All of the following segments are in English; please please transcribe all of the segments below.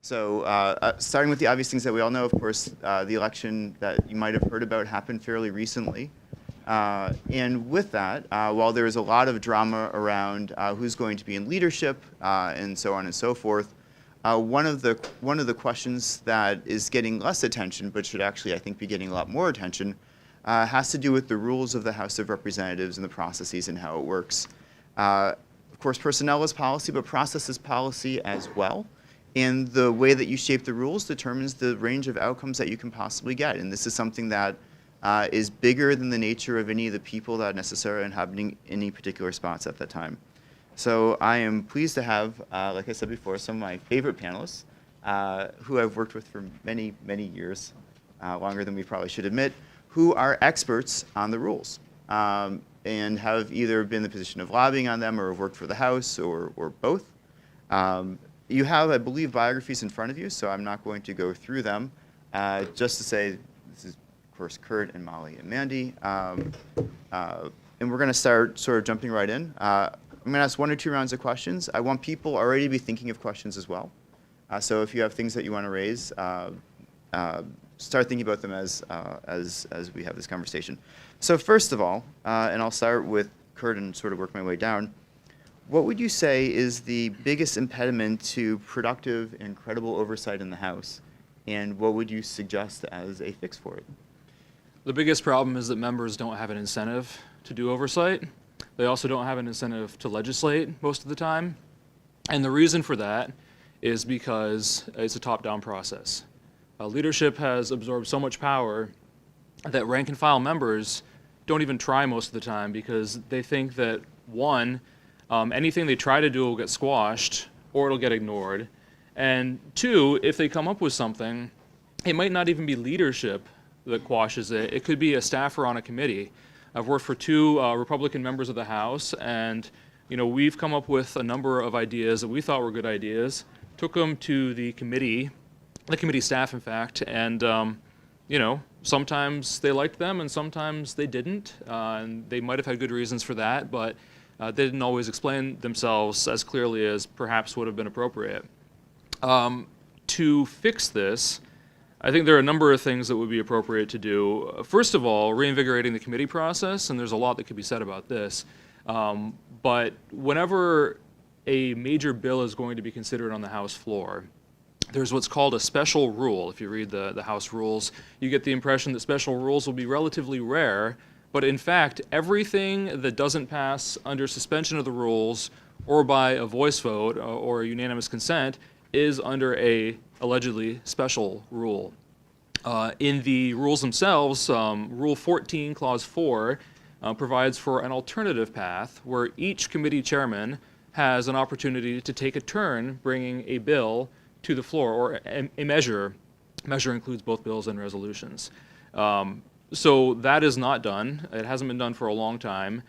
So starting with the obvious things that we all know, of course, the election that you might have heard about happened fairly recently. And with that, while there is a lot of drama around who's going to be in leadership and so on and so forth, one of the questions that is getting less attention, but should actually, I think, be getting a lot more attention, has to do with the rules of the House of Representatives and the processes and how it works. Of course, personnel is policy, but process is policy as well. And the way that you shape the rules determines the range of outcomes that you can possibly get. And this is something that is bigger than the nature of any of the people that are necessarily inhabiting any particular spots at that time. So I am pleased to have, like I said before, some of my favorite panelists who I've worked with for many, many years, longer than we probably should admit, who are experts on the rules and have either been in the position of lobbying on them or have worked for the House or both. You have, I believe, biographies in front of you, so I'm not going to go through them. Just to say, this is, of course, Kurt and Molly and Mandy. And we're going to start sort of jumping right in. I'm going to ask 1 or 2 rounds of questions. I want people already to be thinking of questions as well. So if you have things that you want to raise, start thinking about them as we have this conversation. So first of all, and I'll start with Kurt and sort of work my way down, what would you say is the biggest impediment to productive and credible oversight in the House? And what would you suggest as a fix for it? The biggest problem is that members don't have an incentive to do oversight. They also don't have an incentive to legislate most of the time. And the reason for that is because it's a top-down process. Leadership has absorbed so much power that rank and file members don't even try most of the time because they think that, one, anything they try to do will get squashed or it'll get ignored. And 2, if they come up with something, it might not even be leadership that quashes it. It could be a staffer on a committee. I've worked for 2 Republican members of the House, and we've come up with a number of ideas that we thought were good ideas, took them to the committee staff, in fact, and sometimes they liked them and sometimes they didn't, and they might have had good reasons for that, but they didn't always explain themselves as clearly as perhaps would have been appropriate. To fix this, I think there are a number of things that would be appropriate to do. First of all, reinvigorating the committee process, and there's a lot that could be said about this. But whenever a major bill is going to be considered on the House floor, there's what's called a special rule. If you read the House rules, you get the impression that special rules will be relatively rare, but in fact, everything that doesn't pass under suspension of the rules or by a voice vote or unanimous consent is under a allegedly special rule. In the rules themselves, Rule 14, Clause 4, provides for an alternative path where each committee chairman has an opportunity to take a turn bringing a bill to the floor, or a measure. Measure includes both bills and resolutions. So that is not done. It hasn't been done for a long time,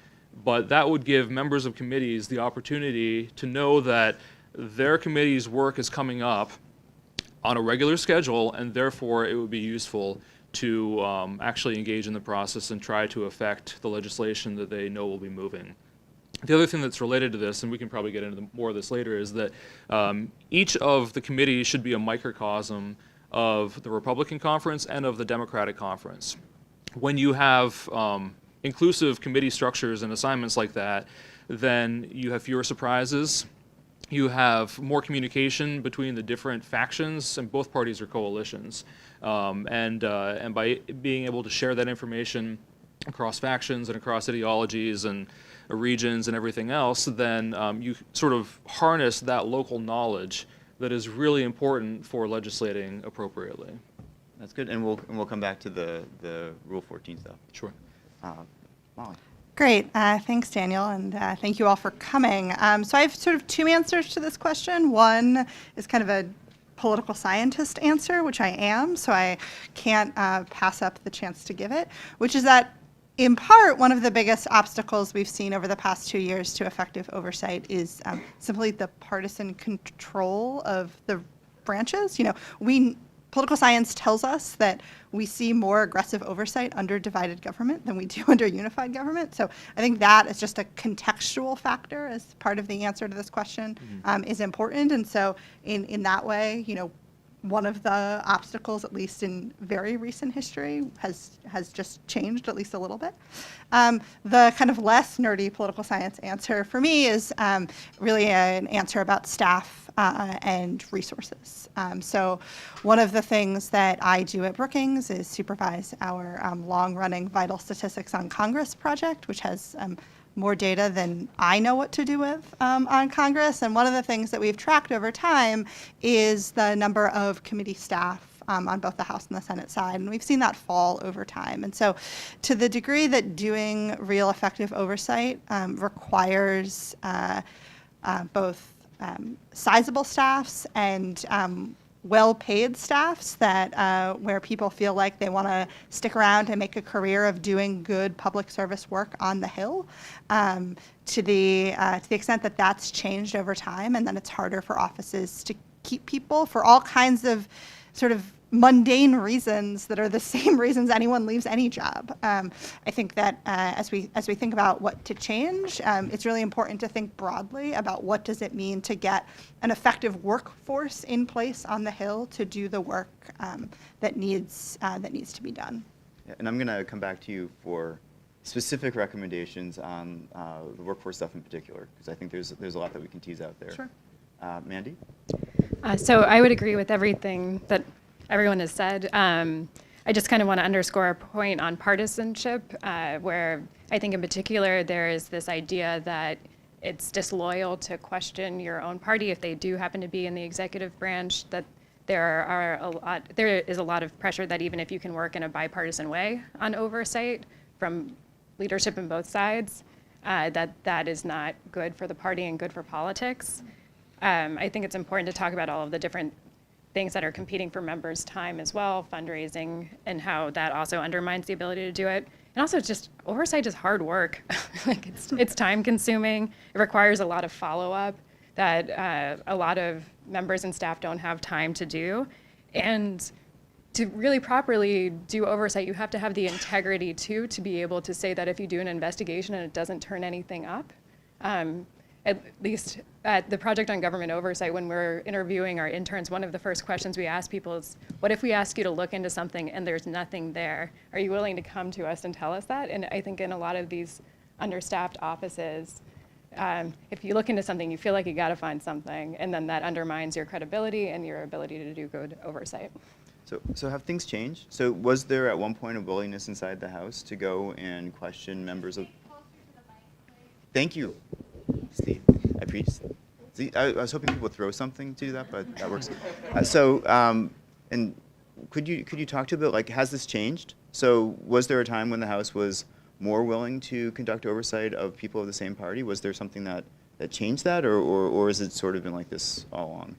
but that would give members of committees the opportunity to know that their committee's work is coming up on a regular schedule, and therefore it would be useful to actually engage in the process and try to affect the legislation that they know will be moving. The other thing that's related to this, and we can probably get into more of this later, is that each of the committees should be a microcosm of the Republican conference and of the Democratic conference. When you have inclusive committee structures and assignments like that, then you have fewer surprises. You have more communication between the different factions, and both parties are coalitions. And by being able to share that information across factions and across ideologies and regions and everything else, then you sort of harness that local knowledge that is really important for legislating appropriately. That's good, and we'll come back to the Rule 14 stuff. Sure. Molly. Great. Thanks, Daniel, and thank you all for coming. So I have sort of 2 answers to this question. One is kind of a political scientist answer, which I am, so I can't pass up the chance to give it, which is that in part, one of the biggest obstacles we've seen over the past 2 years to effective oversight is simply the partisan control of the branches. Political science tells us that we see more aggressive oversight under divided government than we do under unified government. So I think that is just a contextual factor as part of the answer to this question is important. And so in that way, one of the obstacles, at least in very recent history, has just changed at least a little bit. The kind of less nerdy political science answer for me is really an answer about staff and resources. So one of the things that I do at Brookings is supervise our long-running Vital Statistics on Congress project, which has more data than I know what to do with on Congress. And one of the things that we've tracked over time is the number of committee staff on both the House and the Senate side, and we've seen that fall over time. And so to the degree that doing real effective oversight requires both sizable staffs and well-paid staffs that where people feel like they want to stick around and make a career of doing good public service work on the Hill, to the extent that that's changed over time, and then it's harder for offices to keep people for all kinds of sort of mundane reasons that are the same reasons anyone leaves any job. I think that as we think about what to change, it's really important to think broadly about what does it mean to get an effective workforce in place on the Hill to do the work that needs to be done. Yeah, and I'm going to come back to you for specific recommendations on the workforce stuff in particular, because I think there's a lot that we can tease out there. Sure. Mandy? So I would agree with everything that everyone has said. I just kind of want to underscore a point on partisanship, where I think in particular there is this idea that it's disloyal to question your own party if they do happen to be in the executive branch, that there is a lot of pressure that even if you can work in a bipartisan way on oversight from leadership in both sides, that is not good for the party and good for politics. I think it's important to talk about all of the different things that are competing for members' time as well, fundraising, and how that also undermines the ability to do it. And also just oversight is hard work. Like it's time consuming. It requires a lot of follow-up that a lot of members and staff don't have time to do. And to really properly do oversight, you have to have the integrity too, to be able to say that if you do an investigation and it doesn't turn anything up, at least at the Project on Government Oversight, when we're interviewing our interns, one of the first questions we ask people is, what if we ask you to look into something and there's nothing there? Are you willing to come to us and tell us that? And I think in a lot of these understaffed offices, if you look into something, you feel like you gotta find something, and then that undermines your credibility and your ability to do good oversight. So have things changed? So was there at one point a willingness inside the House to go and question members of... Thank you, Steve. I appreciate. I was hoping people would throw something to do that, but that works. And could you talk to a bit, like, has this changed? So was there a time when the House was more willing to conduct oversight of people of the same party? Was there something that changed that, or has it sort of been like this all along?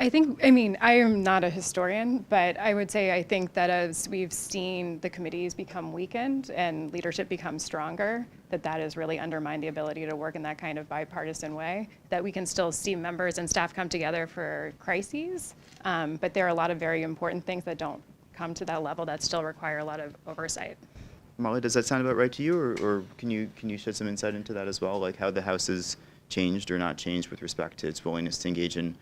I am not a historian, but I would say I think that as we've seen the committees become weakened and leadership become stronger, that has really undermined the ability to work in that kind of bipartisan way, that we can still see members and staff come together for crises, but there are a lot of very important things that don't come to that level that still require a lot of oversight. Molly, does that sound about right to you, or can you shed some insight into that as well, like how the House has changed or not changed with respect to its willingness to engage in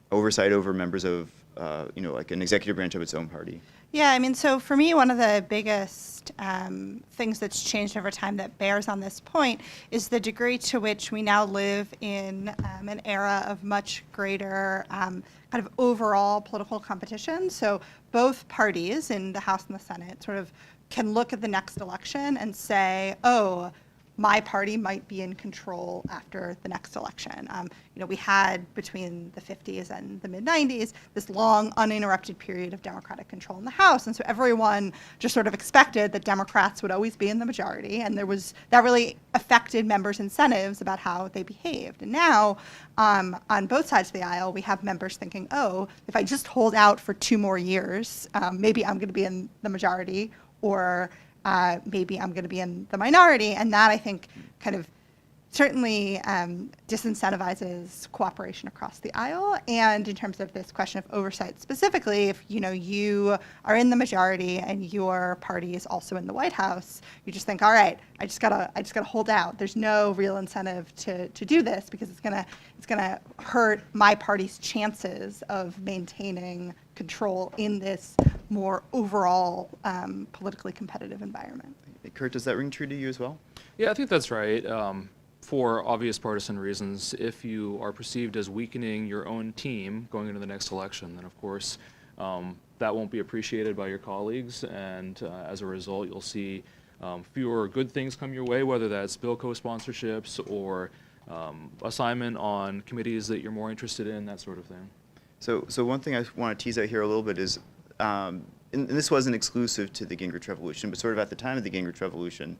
oversight over members of, like an executive branch of its own party? Yeah, so for me, one of the biggest things that's changed over time that bears on this point is the degree to which we now live in an era of much greater kind of overall political competition. So both parties in the House and the Senate sort of can look at the next election and say, oh, my party might be in control after the next election. We had between the 50s and the mid-90s this long uninterrupted period of Democratic control in the House, and so everyone just sort of expected that Democrats would always be in the majority, and that really affected members' incentives about how they behaved. And now, on both sides of the aisle, we have members thinking, oh, if I just hold out for 2 more years, maybe I'm going to be in the majority, or maybe I'm going to be in the minority, and that, I think, kind of certainly disincentivizes cooperation across the aisle. And in terms of this question of oversight specifically, if you are in the majority and your party is also in the White House, you just think, all right, I just gotta hold out. There's no real incentive to do this because it's gonna hurt my party's chances of maintaining control in this more overall politically competitive environment. Kurt, does that ring true to you as well? Yeah, I think that's right. For obvious partisan reasons, if you are perceived as weakening your own team going into the next election, then of course that won't be appreciated by your colleagues, and as a result, you'll see fewer good things come your way, whether that's bill co-sponsorships or assignment on committees that you're more interested in, that sort of thing. So one thing I want to tease out here a little bit is, and this wasn't exclusive to the Gingrich Revolution, but sort of at the time of the Gingrich Revolution,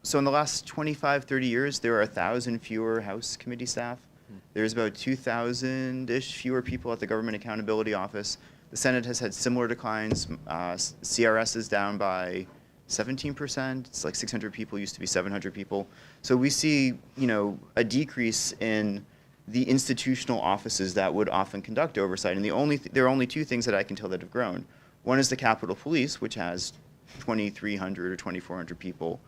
so in the last 25, 30 years, there are 1,000 fewer House committee staff. There's about 2,000-ish fewer people at the Government Accountability Office. The Senate has had similar declines. CRS is down by 17%. It's like 600 people, used to be 700 people. So we see, a decrease in the institutional offices that would often conduct oversight. And there are only two things that I can tell that have grown. One is the Capitol Police, which has 2,300 or 2,400 people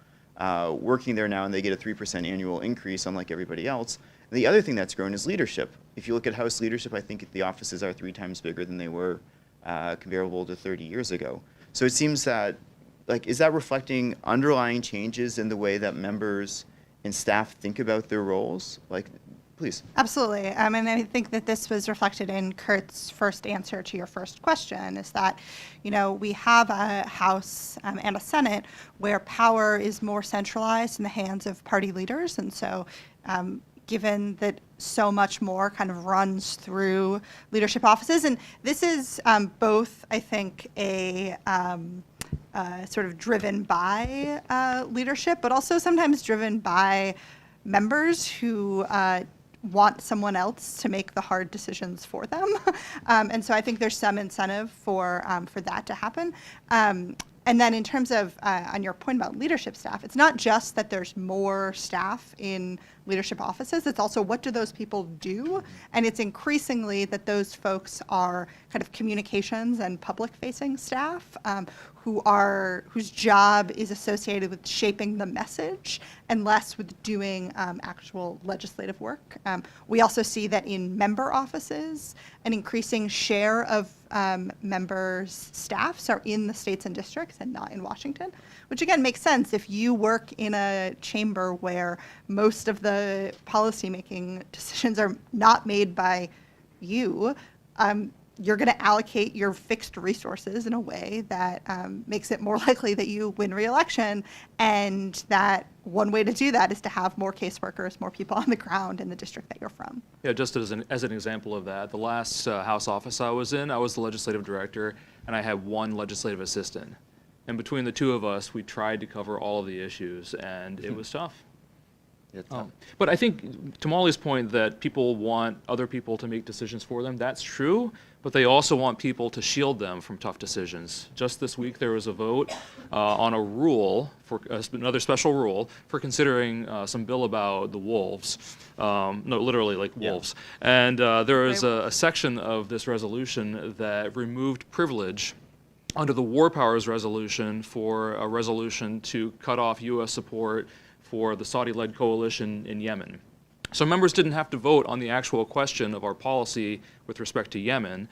working there now, and they get a 3% annual increase, unlike everybody else. And the other thing that's grown is leadership. If you look at House leadership, I think the offices are 3 times bigger than they were comparable to 30 years ago. So it seems that, is that reflecting underlying changes in the way that members and staff think about their roles? Please. Absolutely. And I think that this was reflected in Kurt's first answer to your first question, is that, we have a House and a Senate where power is more centralized in the hands of party leaders. And so given that so much more kind of runs through leadership offices, and this is both, I think, a sort of driven by leadership, but also sometimes driven by members who want someone else to make the hard decisions for them. And so I think there's some incentive for that to happen. And then in terms of, on your point about leadership staff, it's not just that there's more staff in leadership offices, it's also what do those people do? And it's increasingly that those folks are kind of communications and public-facing staff whose job is associated with shaping the message and less with doing actual legislative work. We also see that in member offices, an increasing share of members' staffs are in the states and districts and not in Washington, which again makes sense. If you work in a chamber where most of the policymaking decisions are not made by you, you're going to allocate your fixed resources in a way that makes it more likely that you win re-election, and that one way to do that is to have more caseworkers, more people on the ground in the district that you're from. Yeah, just as an example of that, the last House office I was in, I was the legislative director, and I had one legislative assistant. And between the two of us, we tried to cover all of the issues, and it was tough. But I think to Molly's point that people want other people to make decisions for them, that's true, but they also want people to shield them from tough decisions. Just this week there was a vote on a rule, for another special rule, for considering some bill about the wolves. No, literally like wolves. And there was a section of this resolution that removed privilege under the War Powers Resolution for a resolution to cut off U.S. support for the Saudi-led coalition in Yemen. So members didn't have to vote on the actual question of our policy with respect to Yemen.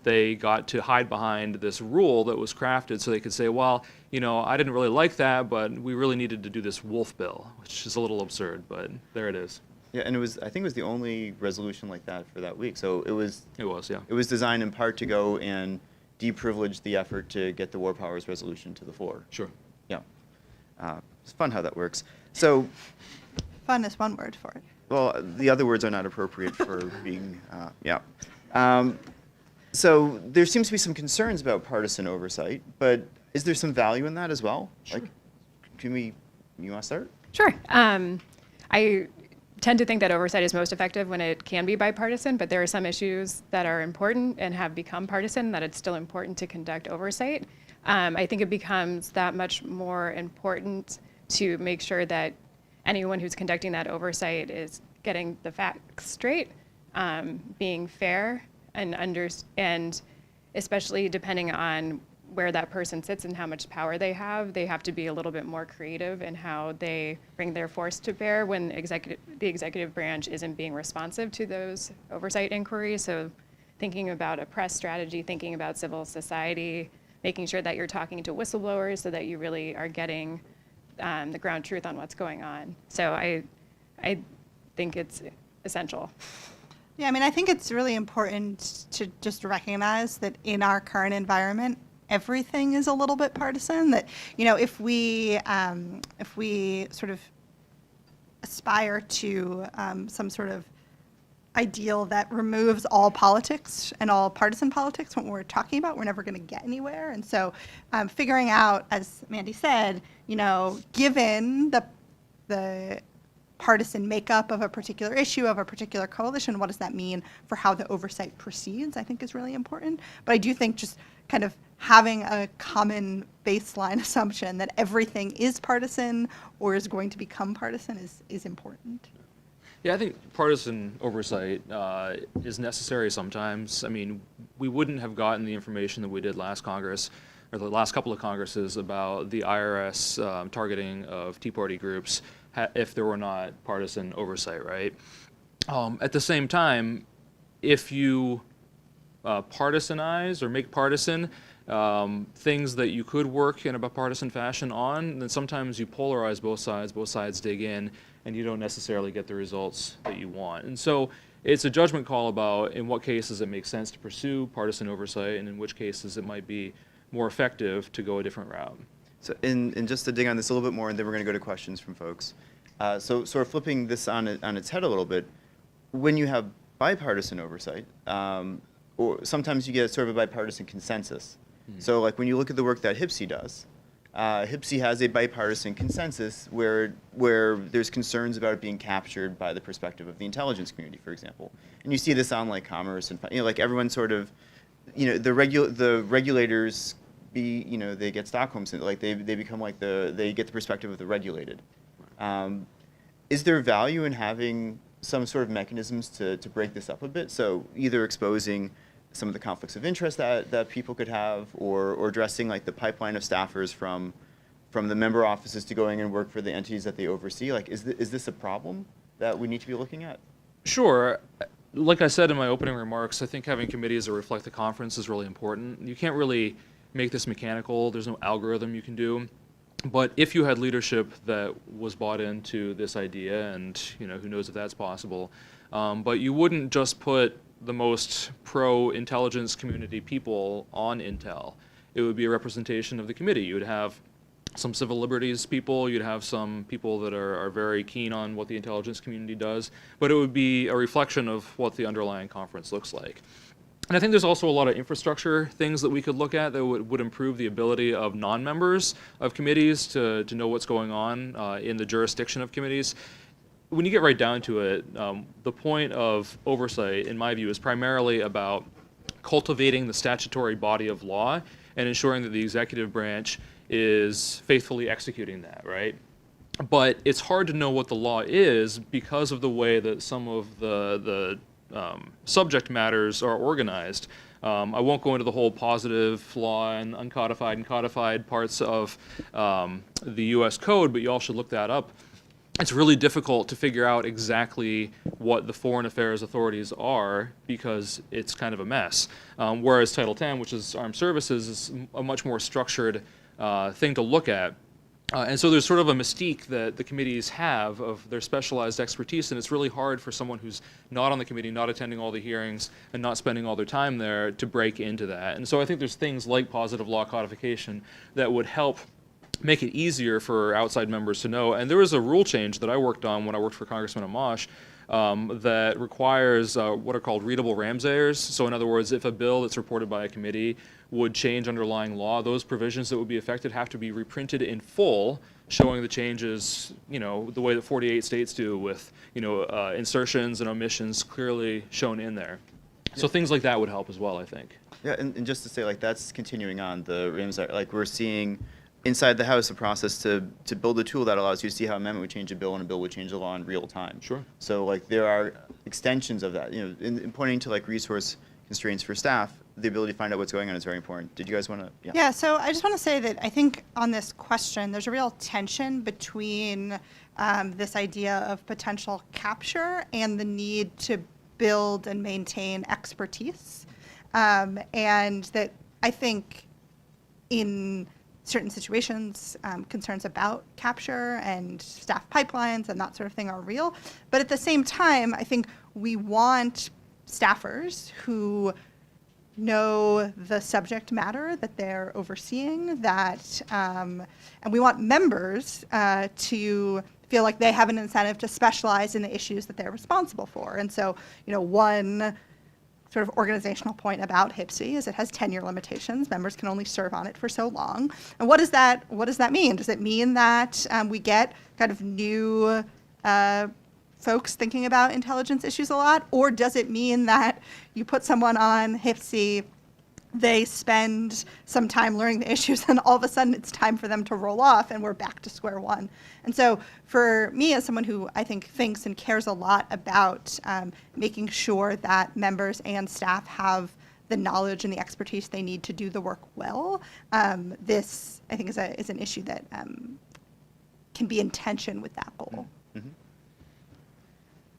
They got to hide behind this rule that was crafted so they could say, well, I didn't really like that, but we really needed to do this wolf bill, which is a little absurd, but there it is. Yeah, and I think it was the only resolution like that for that week. So it was, yeah. It was designed in part to go and deprivilege the effort to get the War Powers Resolution to the fore. Sure. Yeah. It's fun how that works. So, fun is one word for it. Well, the other words are not appropriate for being, so there seems to be some concerns about partisan oversight, but is there some value in that as well? Sure. You want to start? Sure. I tend to think that oversight is most effective when it can be bipartisan, but there are some issues that are important and have become partisan that it's still important to conduct oversight. I think it becomes that much more important to make sure that anyone who's conducting that oversight is getting the facts straight, being fair, and especially depending on where that person sits and how much power they have to be a little bit more creative in how they bring their force to bear when the executive branch isn't being responsive to those oversight inquiries. So thinking about a press strategy, thinking about civil society, making sure that you're talking to whistleblowers so that you really are getting the ground truth on what's going on. So I think it's essential. Yeah, I mean, I think it's really important to just recognize that in our current environment, everything is a little bit partisan. That, you know, if we sort of aspire to some sort of ideal that removes all politics and all partisan politics, what we're talking about, we're never going to get anywhere. And so figuring out, as Mandy said, you know, given the partisan makeup of a particular issue, of a particular coalition, what does that mean for how the oversight proceeds, I think is really important. But I do think just kind of having a common baseline assumption that everything is partisan or is going to become partisan is important. Yeah, I think partisan oversight is necessary sometimes. I mean, we wouldn't have gotten the information that we did last Congress, or the last couple of Congresses, about the IRS targeting of Tea Party groups if there were not partisan oversight, right? At the same time, if you partisanize or make partisan things that you could work in a bipartisan fashion on, then sometimes you polarize both sides dig in, and you don't necessarily get the results that you want. And so it's a judgment call about in what cases it makes sense to pursue partisan oversight and in which cases it might be more effective to go a different route. So, and just to dig on this a little bit more, and then we're going to go to questions from folks. So sort of flipping this on its head a little bit, when you have bipartisan oversight, or sometimes you get sort of a bipartisan consensus. Mm-hmm. So like when you look at the work that HPSI does, HPSI has a bipartisan consensus where there's concerns about it being captured by the perspective of the intelligence community, for example. And you see this on like commerce and, you know, like everyone sort of, you know, the regulators they get Stockholm syndrome, like they become like they get the perspective of the regulated. Is there value in having some sort of mechanisms to break this up a bit? So either exposing some of the conflicts of interest that people could have, or addressing like the pipeline of staffers from the member offices to going and work for the entities that they oversee. Like, is this a problem that we need to be looking at? Sure. Like I said in my opening remarks, I think having committees that reflect the conference is really important. You can't really make this mechanical. There's no algorithm you can do. But if you had leadership that was bought into this idea, and you know, who knows if that's possible, but you wouldn't just put the most pro-intelligence community people on Intel. It would be a representation of the committee. You would have some civil liberties people, you'd have some people that are very keen on what the intelligence community does, but it would be a reflection of what the underlying conference looks like. And I think there's also a lot of infrastructure things that we could look at that would improve the ability of non-members of committees to know what's going on in the jurisdiction of committees. When you get right down to it, the point of oversight, in my view, is primarily about cultivating the statutory body of law and ensuring that the executive branch is faithfully executing that, right? But it's hard to know what the law is because of the way that some of the subject matters are organized. I won't go into the whole positive law and uncodified and codified parts of the U.S. Code, but you all should look that up. It's really difficult to figure out exactly what the foreign affairs authorities are because it's kind of a mess. Whereas Title X, which is armed services, is a much more structured thing to look at. And so there's sort of a mystique that the committees have of their specialized expertise, and it's really hard for someone who's not on the committee, not attending all the hearings, and not spending all their time there to break into that. And so I think there's things like positive law codification that would help make it easier for outside members to know. And there was a rule change that I worked on when I worked for Congressman Amash that requires what are called readable Ramsayers. So in other words, if a bill that's reported by a committee would change underlying law, those provisions that would be affected have to be reprinted in full, showing the changes, you know, the way that 48 states do with, you know, insertions and omissions clearly shown in there. So things like that would help as well, I think. Yeah, and just to say, like, that's continuing on the Reynolds, like, we're seeing inside the House a process to build a tool that allows you to see how an amendment would change a bill and a bill would change the law in real time. Sure. So like there are extensions of that. You know, in pointing to like resource constraints for staff, the ability to find out what's going on is very important. Did you guys want to? Yeah, so I just want to say that I think on this question, there's a real tension between this idea of potential capture and the need to build and maintain expertise. And that I think in certain situations, concerns about capture and staff pipelines and that sort of thing are real. But at the same time, I think we want staffers who know the subject matter that they're overseeing, that, and we want members to feel like they have an incentive to specialize in the issues that they're responsible for. And so, you know, one sort of organizational point about HPSI is it has tenure limitations. Members can only serve on it for so long. And what does that mean? Does it mean that we get kind of new folks thinking about intelligence issues a lot? Or does it mean that you put someone on HPSI, they spend some time learning the issues, and all of a sudden it's time for them to roll off and we're back to square one? And so for me, as someone who I think thinks and cares a lot about making sure that members and staff have the knowledge and the expertise they need to do the work well, this I think is an issue that can be in tension with that goal. Mm-hmm.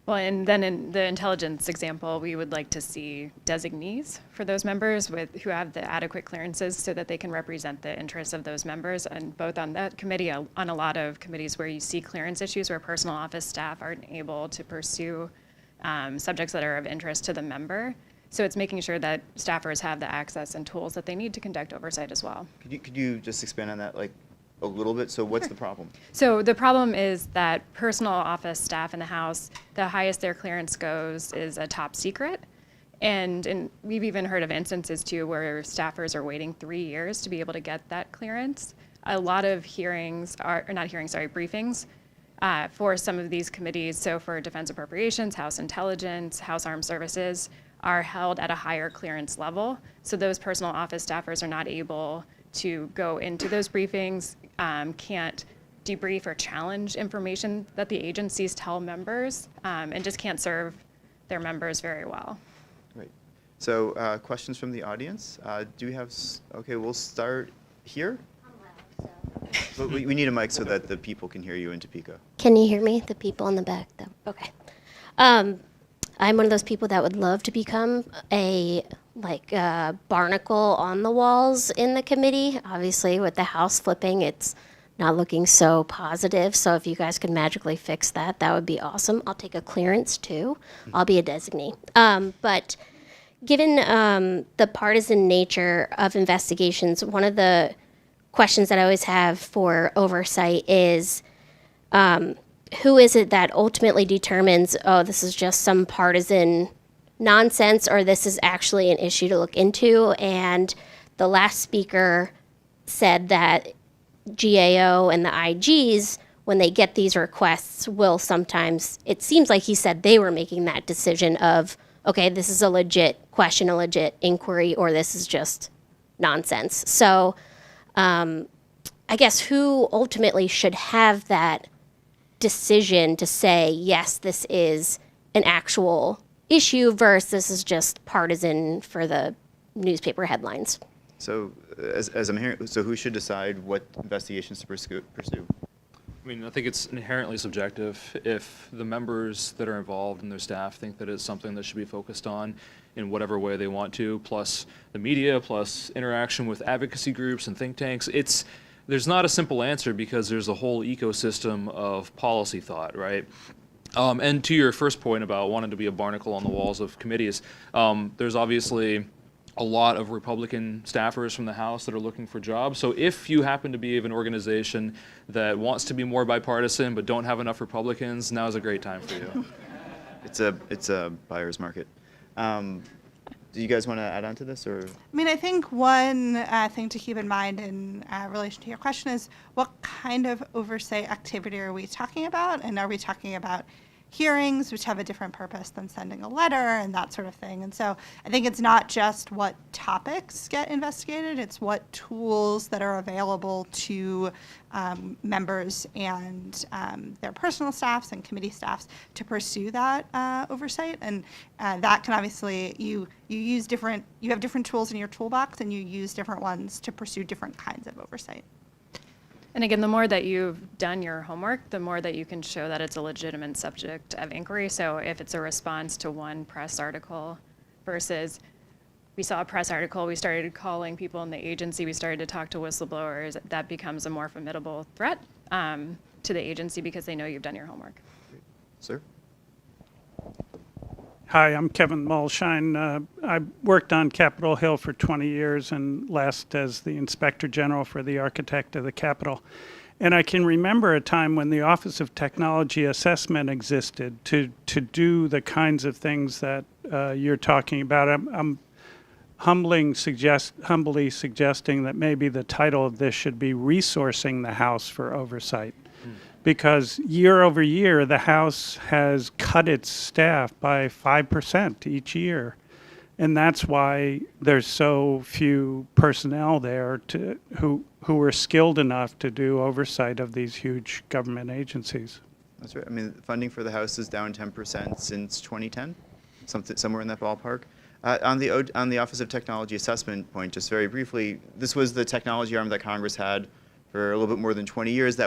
Well, and then in the intelligence example, we would like to see designees for those members who have the adequate clearances so that they can represent the interests of those members. And both on that committee, on a lot of committees where you see clearance issues where personal office staff aren't able to pursue subjects that are of interest to the member. So it's making sure that staffers have the access and tools that they need to conduct oversight as well. Could you just expand on that like a little bit? So what's the problem? So the problem is that personal office staff in the House, the highest their clearance goes is a top secret. And we've even heard of instances too where staffers are waiting 3 years to be able to get that clearance. A lot of briefings for some of these committees, so for Defense Appropriations, House Intelligence, House Armed Services, are held at a higher clearance level. So those personal office staffers are not able to go into those briefings, can't debrief or challenge information that the agencies tell members, and just can't serve their members very well. Great. So questions from the audience? Do we have, okay, we'll start here. But we need a mic so that the people can hear you in Topeka. Can you hear me? The people in the back, though. Okay. I'm one of those people that would love to become a barnacle on the walls in the committee. Obviously, with the House flipping, it's not looking so positive. So if you guys could magically fix that, that would be awesome. I'll take a clearance too. I'll be a designee. But given the partisan nature of investigations, one of the questions that I always have for oversight is, who is it that ultimately determines, oh, this is just some partisan nonsense, or this is actually an issue to look into? And the last speaker said that GAO and the IGs, when they get these requests, will sometimes, it seems like he said they were making that decision of, okay, this is a legit question, a legit inquiry, or this is just nonsense. So I guess who ultimately should have that decision to say, yes, this is an actual issue versus this is just partisan for the newspaper headlines? So as I'm hearing, so who should decide what investigations to pursue? I mean, I think it's inherently subjective. If the members that are involved and their staff think that it's something that should be focused on in whatever way they want to, plus the media, plus interaction with advocacy groups and think tanks, there's not a simple answer because there's a whole ecosystem of policy thought, right? And to your first point about wanting to be a barnacle on the walls of committees, there's obviously a lot of Republican staffers from the House that are looking for jobs. So if you happen to be of an organization that wants to be more bipartisan but don't have enough Republicans, now is a great time for you. It's a buyer's market. Do you guys want to add on to this, or? I mean, I think one thing to keep in mind in relation to your question is what kind of oversight activity are we talking about? And are we talking about hearings, which have a different purpose than sending a letter and that sort of thing. And so I think it's not just what topics get investigated, it's what tools that are available to members and their personal staffs and committee staffs to pursue that oversight. And that can obviously, you have different tools in your toolbox, and you use different ones to pursue different kinds of oversight. And again, the more that you've done your homework, the more that you can show that it's a legitimate subject of inquiry. So if it's a response to one press article versus we saw a press article, we started calling people in the agency, we started to talk to whistleblowers, that becomes a more formidable threat to the agency because they know you've done your homework. Sir? Hi, I'm Kevin Mulshine. I worked on Capitol Hill for 20 years and last as the Inspector General for the Architect of the Capitol. And I can remember a time when the Office of Technology Assessment existed to do the kinds of things that you're talking about. I'm humbly suggesting that maybe the title of this should be Resourcing the House for Oversight. Because year over year, the House has cut its staff by 5% each year. And that's why there's so few personnel there who are skilled enough to do oversight of these huge government agencies. That's right. I mean, funding for the House is down 10% since 2010, somewhere in that ballpark. On the Office of Technology Assessment point, just very briefly, this was the technology arm that Congress had for a little bit more than 20 years. They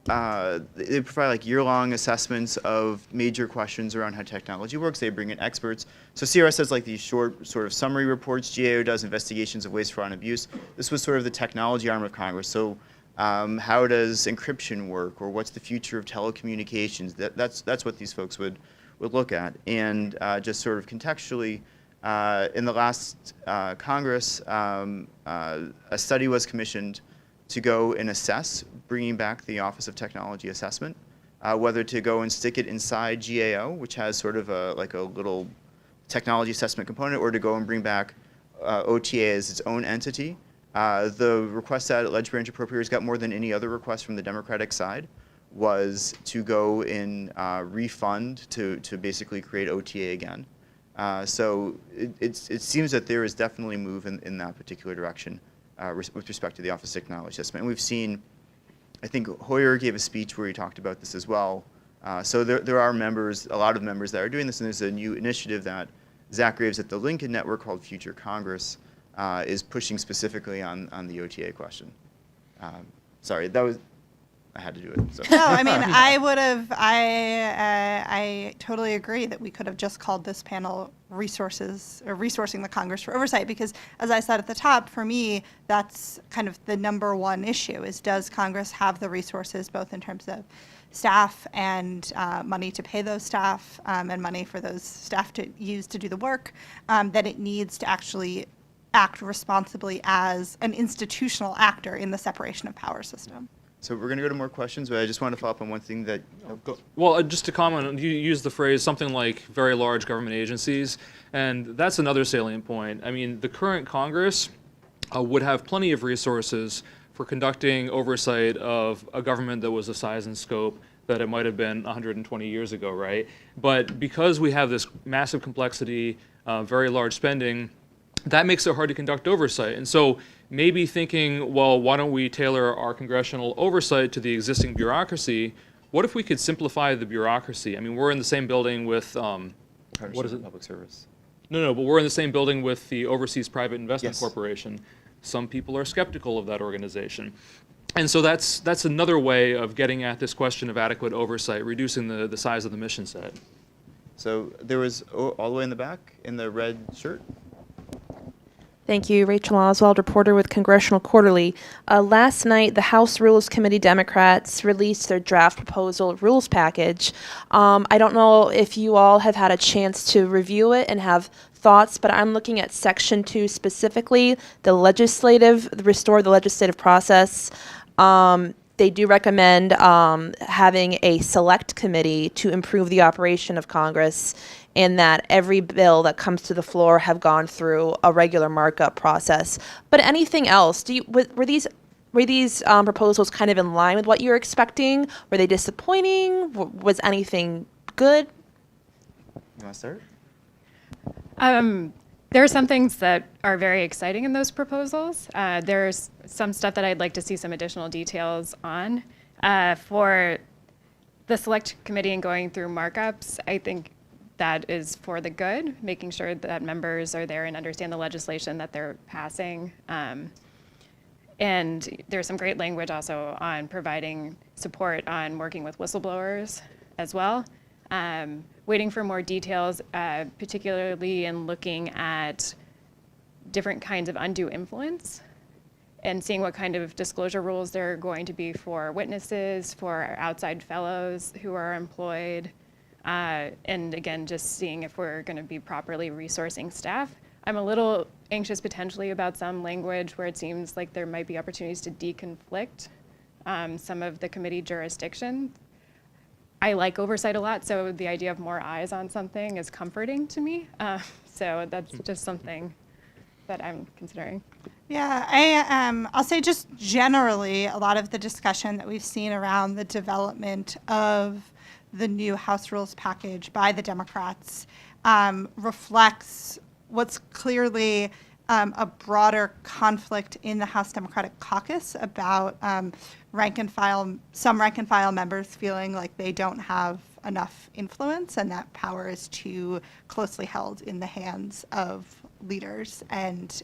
provide like year-long assessments of major questions around how technology works. They bring in experts. So CRS does like these short sort of summary reports. GAO does investigations of waste, fraud, and abuse. This was sort of the technology arm of Congress. So how does encryption work, or what's the future of telecommunications? That's what these folks would look at. And just sort of contextually, in the last Congress, a study was commissioned to go and assess bringing back the Office of Technology Assessment, whether to go and stick it inside GAO, which has sort of a little technology assessment component, or to go and bring back OTA as its own entity. The request that Ledge Branch Appropriators got more than any other request from the Democratic side was to go and refund to basically create OTA again. So it seems that there is definitely a move in that particular direction with respect to the Office of Technology Assessment. And we've seen, I think Hoyer gave a speech where he talked about this as well. So there are members, a lot of members that are doing this, and there's a new initiative that Zach Graves at the Lincoln Network called Future Congress is pushing specifically on the OTA question. Sorry, I had to do it. So. No, I mean, I totally agree that we could have just called this panel Resourcing the Congress for Oversight, because as I said at the top, for me, that's kind of the number one issue is, does Congress have the resources, both in terms of staff and money to pay those staff and money for those staff to use to do the work, that it needs to actually act responsibly as an institutional actor in the separation of power system. So we're going to go to more questions, but I just want to follow up on one thing that... Well, just to comment, you used the phrase something like very large government agencies, and that's another salient point. I mean, the current Congress would have plenty of resources for conducting oversight of a government that was the size and scope that it might have been 120 years ago, right? But because we have this massive complexity, very large spending, that makes it hard to conduct oversight. And so maybe thinking, well, why don't we tailor our congressional oversight to the existing bureaucracy? What if we could simplify the bureaucracy? I mean, we're in the same building with, what is it? Public service. No, but we're in the same building with the Overseas Private Investment Yes. Corporation. Some people are skeptical of that organization. And so that's another way of getting at this question of adequate oversight, reducing the size of the mission set. So there was all the way in the back in the red shirt. Thank you. Rachel Oswald, reporter with Congressional Quarterly. Last night, the House Rules Committee Democrats released their draft proposal rules package. I don't know if you all have had a chance to review it and have thoughts, but I'm looking at Section 2 specifically, restore the legislative process. They do recommend having a select committee to improve the operation of Congress, and that every bill that comes to the floor have gone through a regular markup process. But anything else? Were these were these proposals kind of in line with what you were expecting? Were they disappointing? Was anything good? You want to start? There are some things that are very exciting in those proposals. There's some stuff that I'd like to see some additional details on. For the select committee and going through markups, I think that is for the good, making sure that members are there and understand the legislation that they're passing. And there's some great language also on providing support on working with whistleblowers as well. Waiting for more details, particularly in looking at different kinds of undue influence and seeing what kind of disclosure rules there are going to be for witnesses, for outside fellows who are employed, and again, just seeing if we're going to be properly resourcing staff. I'm a little anxious potentially about some language where it seems like there might be opportunities to deconflict some of the committee jurisdiction. I like oversight a lot, so the idea of more eyes on something is comforting to me. So that's just something that I'm considering. Yeah, I'll say just generally, a lot of the discussion that we've seen around the development of the new House Rules package by the Democrats reflects what's clearly a broader conflict in the House Democratic Caucus about some rank and file members feeling like they don't have enough influence and that power is too closely held in the hands of leaders. And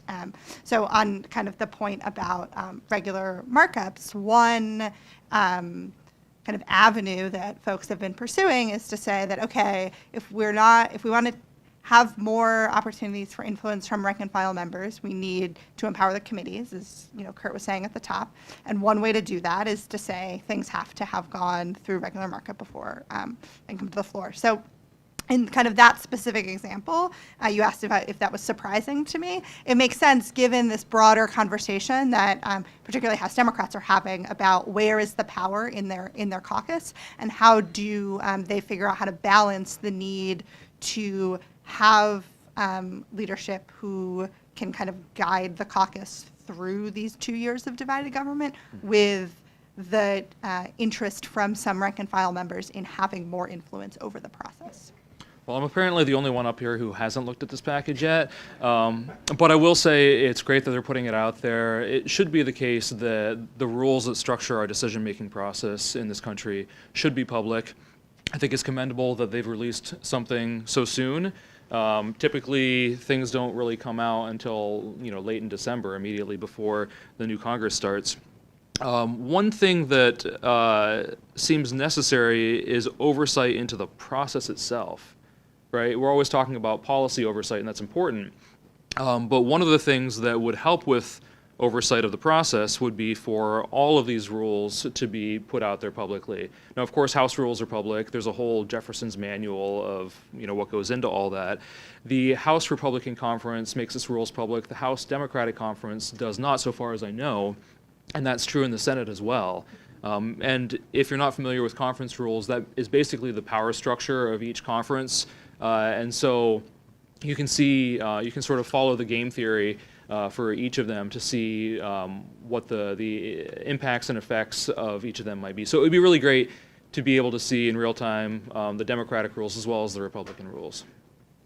so on kind of the point about regular markups, one kind of avenue that folks have been pursuing is to say that, okay, if we want to have more opportunities for influence from rank and file members, we need to empower the committees, as Kurt was saying at the top. And one way to do that is to say things have to have gone through regular markup before and come to the floor. So in kind of that specific example, you asked if that was surprising to me. It makes sense given this broader conversation that particularly House Democrats are having about where is the power in their caucus and how do they figure out how to balance the need to have leadership who can kind of guide the caucus through these 2 years of divided government with the interest from some rank and file members in having more influence over the process. Well, I'm apparently the only one up here who hasn't looked at this package yet, but I will say it's great that they're putting it out there. It should be the case that the rules that structure our decision-making process in this country should be public. I think it's commendable that they've released something so soon. Typically, things don't really come out until late in December, immediately before the new Congress starts. One thing that seems necessary is oversight into the process itself, right? We're always talking about policy oversight, and that's important. But one of the things that would help with oversight of the process would be for all of these rules to be put out there publicly. Now, of course, House rules are public. There's a whole Jefferson's manual of what goes into all that. The House Republican Conference makes its rules public. The House Democratic Conference does not, so far as I know, and that's true in the Senate as well. And if you're not familiar with conference rules, that is basically the power structure of each conference. And so you can see, you can sort of follow the game theory for each of them to see what the impacts and effects of each of them might be. So it would be really great to be able to see in real time the Democratic rules as well as the Republican rules.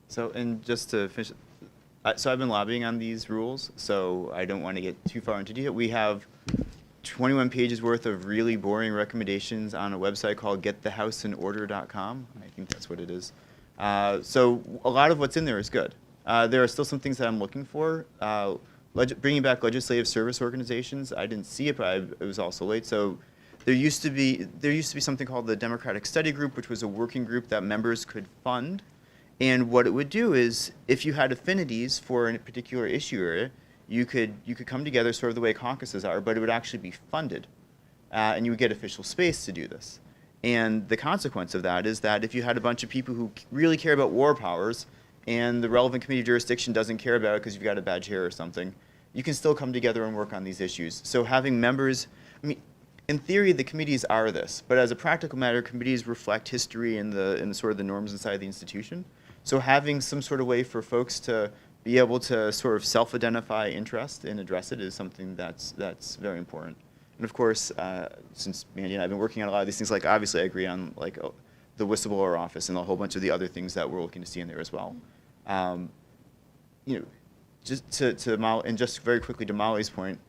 So, and just to finish, so I've been lobbying on these rules, so I don't want to get too far into detail. We have 21 pages worth of really boring recommendations on a website called getthehouseinorder.com. I think that's what it is. So a lot of what's in there is good. There are still some things that I'm looking for. Bringing back legislative service organizations, I didn't see it, but it was also late. So there used to be something called the Democratic Study Group, which was a working group that members could fund. And what it would do is, if you had affinities for a particular issue area, you could come together sort of the way caucuses are, but it would actually be funded, and you would get official space to do this. And the consequence of that is that if you had a bunch of people who really care about war powers, and the relevant committee jurisdiction doesn't care about it because you've got a bad chair or something, you can still come together and work on these issues. So having members, I mean, in theory, the committees are this, but as a practical matter, committees reflect history and the sort of the norms inside the institution. So having some sort of way for folks to be able to sort of self-identify interest and address it is something that's very important. And of course, since Mandy and I have been working on a lot of these things, like obviously I agree on like the whistleblower office and a whole bunch of the other things that we're looking to see in there as well. You know, just to Molly, and just very quickly to Molly's point,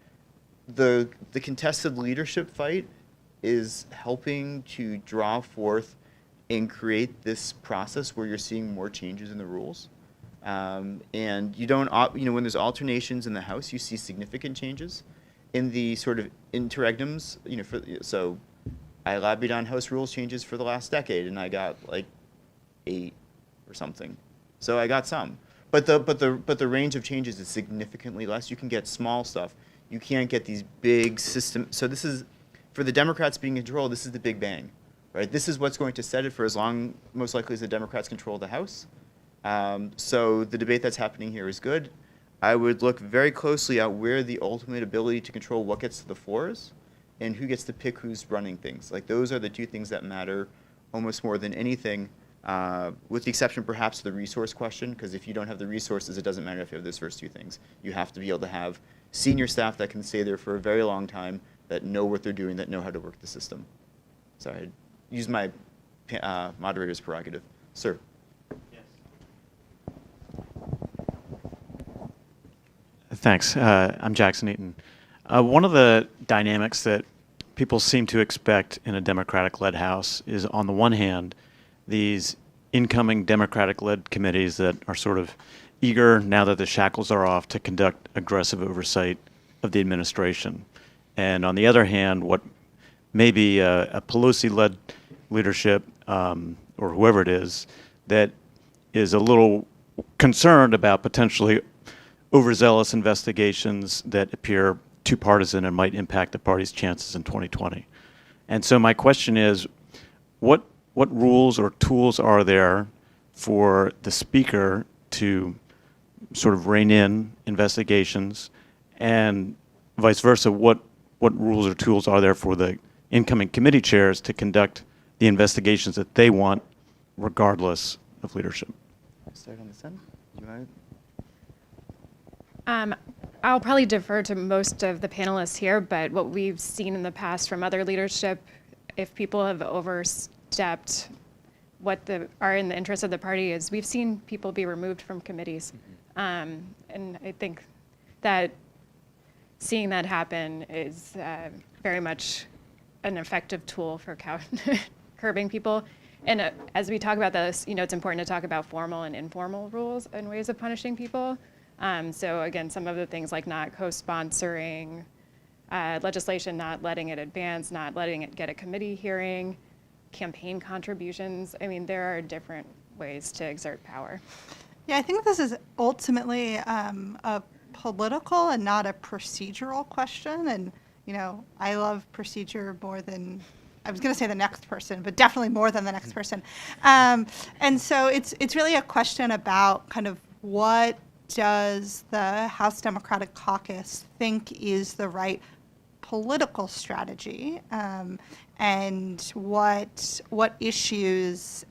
the contested leadership fight is helping to draw forth and create this process where you're seeing more changes in the rules. And you don't, when there's alternations in the House, you see significant changes. In the sort of interregnums, so I lobbied on House rules changes for the last decade, and I got like 8 or something. So I got some, but the range of changes is significantly less. You can get small stuff. You can't get these big system. So this is, for the Democrats being in control, this is the big bang, right? This is what's going to set it for as long, most likely, as the Democrats control the House. So the debate that's happening here is good. I would look very closely at where the ultimate ability to control what gets to the floor is and who gets to pick who's running things. Like, those are the 2 things that matter almost more than anything, with the exception perhaps of the resource question, because if you don't have the resources, it doesn't matter if you have those first 2 things. You have to be able to have senior staff that can stay there for a very long time, that know what they're doing, that know how to work the system. Sorry, I used my moderator's prerogative. Sir. Thanks. I'm Jackson Eaton. One of the dynamics that people seem to expect in a Democratic-led House is, on the one hand, these incoming Democratic-led committees that are sort of eager, now that the shackles are off, to conduct aggressive oversight of the administration. And on the other hand, what may be a Pelosi-led leadership, or whoever it is, that is a little concerned about potentially overzealous investigations that appear too partisan and might impact the party's chances in 2020. And so my question is, what rules or tools are there for the Speaker to sort of rein in investigations, and vice versa, what rules or tools are there for the incoming committee chairs to conduct the investigations that they want, regardless of leadership? Start on this end. Do you want to? I'll probably defer to most of the panelists here, but what we've seen in the past from other leadership, if people have overstepped what are in the interest of the party, is we've seen people be removed from committees. And I think that seeing that happen is very much an effective tool for curbing people. And as we talk about this, it's important to talk about formal and informal rules and ways of punishing people. So again, some of the things like not co-sponsoring legislation, not letting it advance, not letting it get a committee hearing, campaign contributions. I mean, there are different ways to exert power. Yeah, I think this is ultimately a political and not a procedural question. And, I love procedure more than, I was going to say the next person, but definitely more than the next person. And so it's really a question about kind of what does the House Democratic Caucus think is the right political strategy, and what issues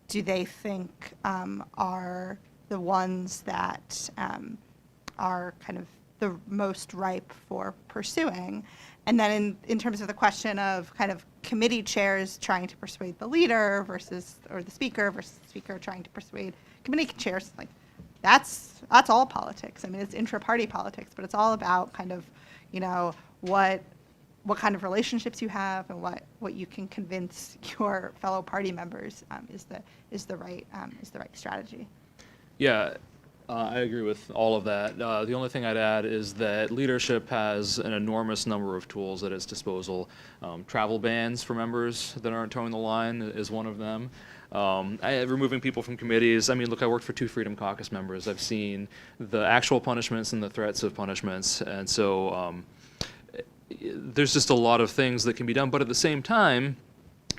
do they think are the ones that are kind of the most ripe for pursuing? And then in terms of the question of kind of committee chairs trying to persuade the leader or the speaker versus the speaker trying to persuade committee chairs, like, that's all politics. I mean, it's intra-party politics, but it's all about kind of, what kind of relationships you have and what you can convince your fellow party members is the right strategy. Yeah, I agree with all of that. The only thing I'd add is that leadership has an enormous number of tools at its disposal. Travel bans for members that aren't towing the line is one of them. Removing people from committees. I mean, look, I worked for 2 Freedom Caucus members. I've seen the actual punishments and the threats of punishments. And so there's just a lot of things that can be done. But at the same time,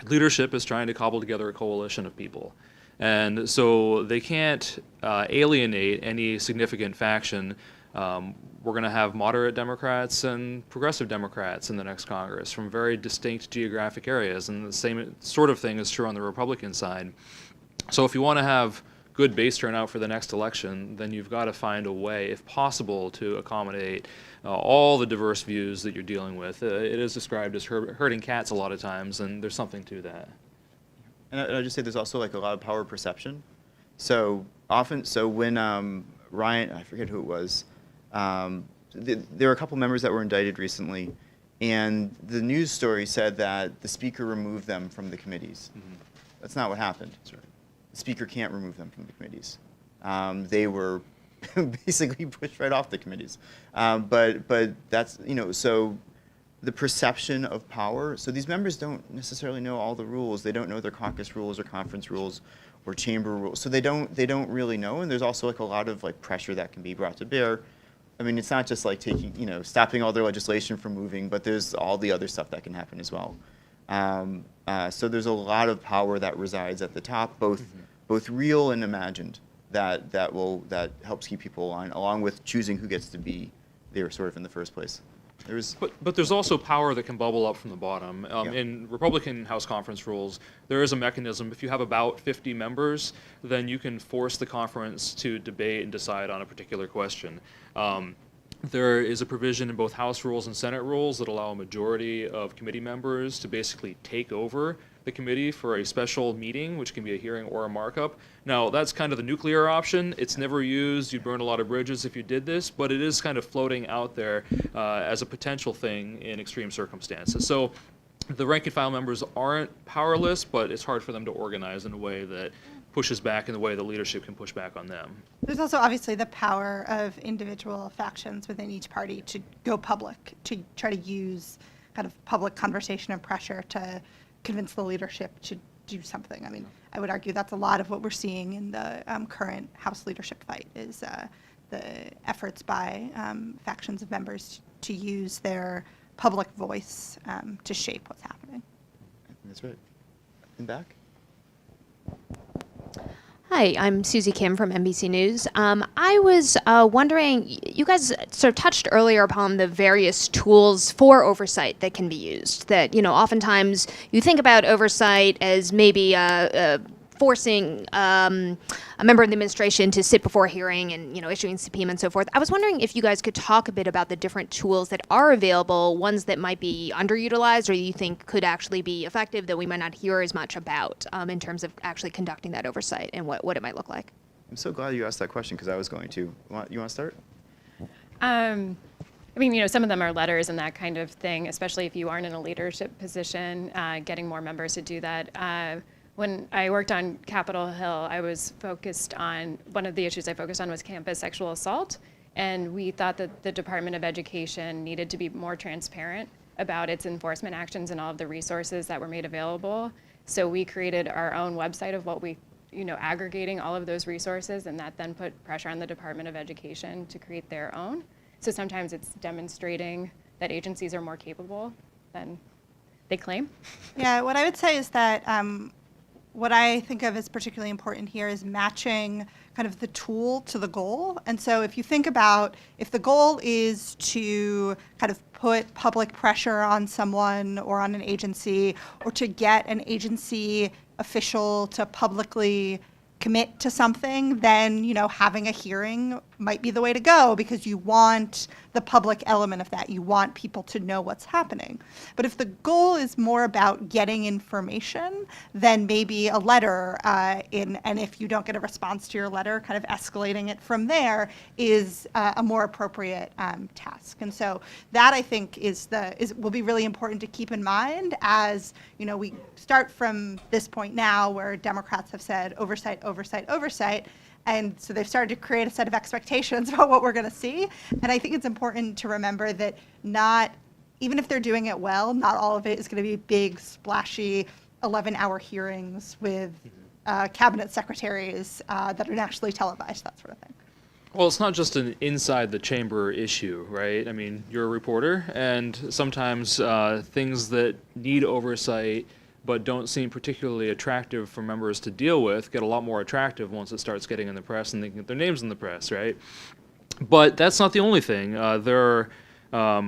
leadership is trying to cobble together a coalition of people. And so they can't alienate any significant faction. We're going to have moderate Democrats and progressive Democrats in the next Congress from very distinct geographic areas, and the same sort of thing is true on the Republican side. So if you want to have good base turnout for the next election, then you've got to find a way, if possible, to accommodate all the diverse views that you're dealing with. It is described as herding cats a lot of times, and there's something to that. And I'll just say there's also like a lot of power perception. So when Ryan, I forget who it was, there were a couple members that were indicted recently, and the news story said that the speaker removed them from the committees. Mm-hmm. That's not what happened. That's right. The speaker can't remove them from the committees. They were basically pushed right off the committees. But that's, so the perception of power. So these members don't necessarily know all the rules. They don't know their caucus rules or conference rules or chamber rules. So they don't really know. And there's also like a lot of like pressure that can be brought to bear. I mean, it's not just like taking, stopping all their legislation from moving, but there's all the other stuff that can happen as well. So there's a lot of power that resides at the top, both real and imagined, that helps keep people aligned, along with choosing who gets to be there sort of in the first place. But there's also power that can bubble up from the bottom. Yeah. In Republican House conference rules, there is a mechanism. If you have about 50 members, then you can force the conference to debate and decide on a particular question. There is a provision in both House rules and Senate rules that allow a majority of committee members to basically take over the committee for a special meeting, which can be a hearing or a markup. Now, that's kind of the nuclear option. It's never used. You'd burn a lot of bridges if you did this, but it is kind of floating out there as a potential thing in extreme circumstances. So the rank and file members aren't powerless, but it's hard for them to organize in a way that pushes back in the way the leadership can push back on them. There's also obviously the power of individual factions within each party to go public, to try to use kind of public conversation and pressure to convince the leadership to do something. I mean, I would argue that's a lot of what we're seeing in the current House leadership fight is the efforts by factions of members to use their public voice to shape what's happening. That's right. In back. Hi, I'm Susie Kim from NBC News. I was wondering, you guys sort of touched earlier upon the various tools for oversight that can be used. That, oftentimes you think about oversight as maybe forcing a member of the administration to sit before a hearing and, issuing subpoena and so forth. I was wondering if you guys could talk a bit about the different tools that are available, ones that might be underutilized or you think could actually be effective that we might not hear as much about in terms of actually conducting that oversight and what it might look like. I'm so glad you asked that question because I was going to. You want to start? Some of them are letters and that kind of thing, especially if you aren't in a leadership position, getting more members to do that. When I worked on Capitol Hill, one of the issues I focused on was campus sexual assault, and we thought that the Department of Education needed to be more transparent about its enforcement actions and all of the resources that were made available. So we created our own website of what we, aggregating all of those resources, and that then put pressure on the Department of Education to create their own. So sometimes it's demonstrating that agencies are more capable than they claim. Yeah, what I would say is that what I think of as particularly important here is matching kind of the tool to the goal. And so if you think about if the goal is to kind of put public pressure on someone or on an agency or to get an agency official to publicly commit to something, then, having a hearing might be the way to go because you want the public element of that. You want people to know what's happening. But if the goal is more about getting information, then maybe a letter and if you don't get a response to your letter, kind of escalating it from there is a more appropriate task. And so that I think will be really important to keep in mind as, we start from this point now where Democrats have said oversight, and so they've started to create a set of expectations about what we're going to see. And I think it's important to remember that even if they're doing it well, not all of it is going to be big, splashy, 11-hour hearings with cabinet secretaries that are nationally televised, that sort of thing. Well, it's not just an inside the chamber issue, right? I mean, you're a reporter, and sometimes things that need oversight but don't seem particularly attractive for members to deal with get a lot more attractive once it starts getting in the press and they can get their names in the press, right? But that's not the only thing. There are,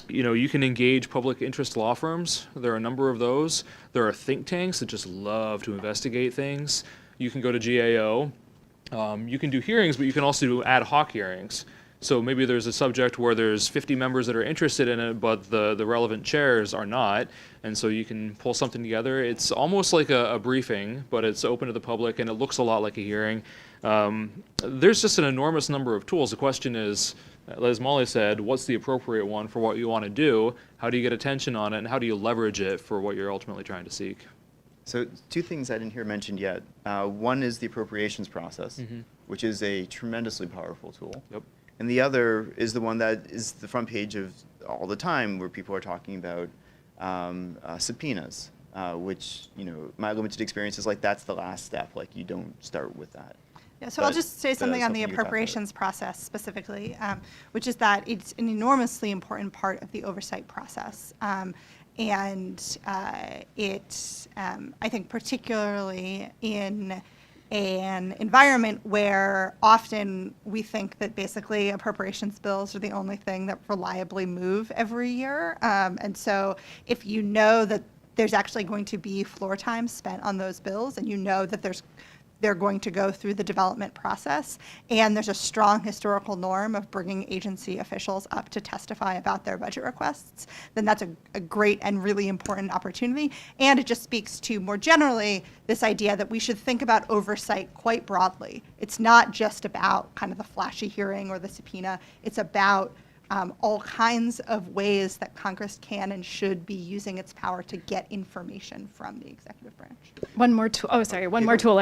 you can engage public interest law firms. There are a number of those. There are think tanks that just love to investigate things. You can go to GAO. You can do hearings, but you can also do ad hoc hearings. So maybe there's a subject where there's 50 members that are interested in it, but the relevant chairs are not. And so you can pull something together. It's almost like a briefing, but it's open to the public, and it looks a lot like a hearing. There's just an enormous number of tools. The question is, as Molly said, what's the appropriate one for what you want to do? How do you get attention on it, and how do you leverage it for what you're ultimately trying to seek? So two things I didn't hear mentioned yet. One is the appropriations process, which is a tremendously powerful tool. Yep. And the other is the one that is the front page of all the time, where people are talking about subpoenas, which, my limited experience is like that's the last step. Like, you don't start with that. Yeah, so I'll just say something on the appropriations process specifically, which is that it's an enormously important part of the oversight process. And I think particularly in an environment where often we think that basically appropriations bills are the only thing that reliably move every year. And so if you know that there's actually going to be floor time spent on those bills, and you know that they're going to go through the development process, and there's a strong historical norm of bringing agency officials up to testify about their budget requests, then that's a great and really important opportunity. And it just speaks to, more generally, this idea that we should think about oversight quite broadly. It's not just about kind of the flashy hearing or the subpoena. It's about all kinds of ways that Congress can and should be using its power to get information from the executive branch. One more tool. Oh, sorry. One more tool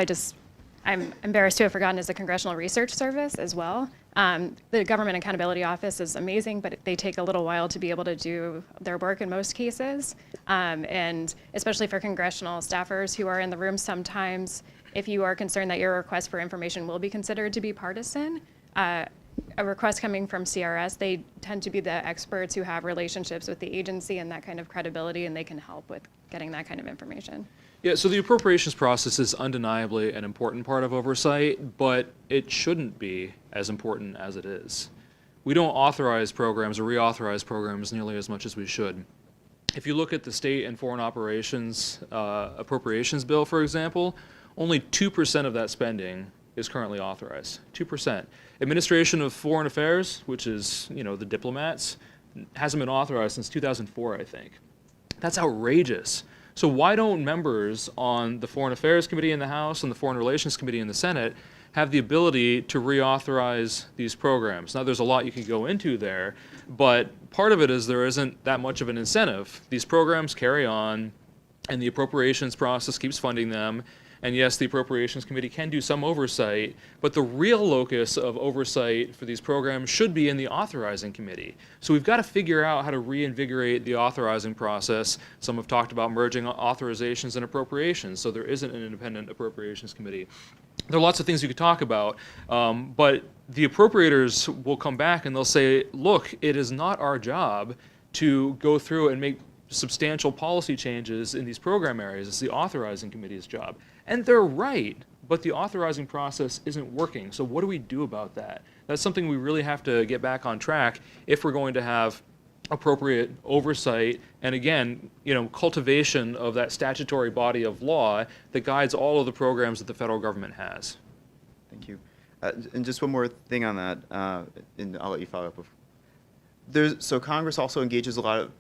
I'm embarrassed to have forgotten is the Congressional Research Service as well. The Government Accountability Office is amazing, but they take a little while to be able to do their work in most cases. And especially for congressional staffers who are in the room sometimes, if you are concerned that your request for information will be considered to be partisan, a request coming from CRS, they tend to be the experts who have relationships with the agency and that kind of credibility, and they can help with getting that kind of information. Yeah, so the appropriations process is undeniably an important part of oversight, but it shouldn't be as important as it is. We don't authorize programs or reauthorize programs nearly as much as we should. If you look at the state and foreign operations appropriations bill, for example, only 2% of that spending is currently authorized. 2%. Administration of Foreign Affairs, which is, the diplomats, hasn't been authorized since 2004, I think. That's outrageous. So why don't members on the Foreign Affairs Committee in the House and the Foreign Relations Committee in the Senate have the ability to reauthorize these programs? Now, there's a lot you could go into there, but part of it is there isn't that much of an incentive. These programs carry on, and the appropriations process keeps funding them. And yes, the Appropriations Committee can do some oversight, but the real locus of oversight for these programs should be in the Authorizing Committee. So we've got to figure out how to reinvigorate the authorizing process. Some have talked about merging authorizations and appropriations, so there isn't an independent Appropriations Committee. There are lots of things you could talk about, but the appropriators will come back and they'll say, look, it is not our job to go through and make substantial policy changes in these program areas. It's the Authorizing Committee's job. And they're right, but the authorizing process isn't working. So what do we do about that? That's something we really have to get back on track if we're going to have appropriate oversight and, again, cultivation of that statutory body of law that guides all of the programs that the federal government has. Thank you. And just one more thing on that, and I'll let you follow up. So Congress also engages a lot of,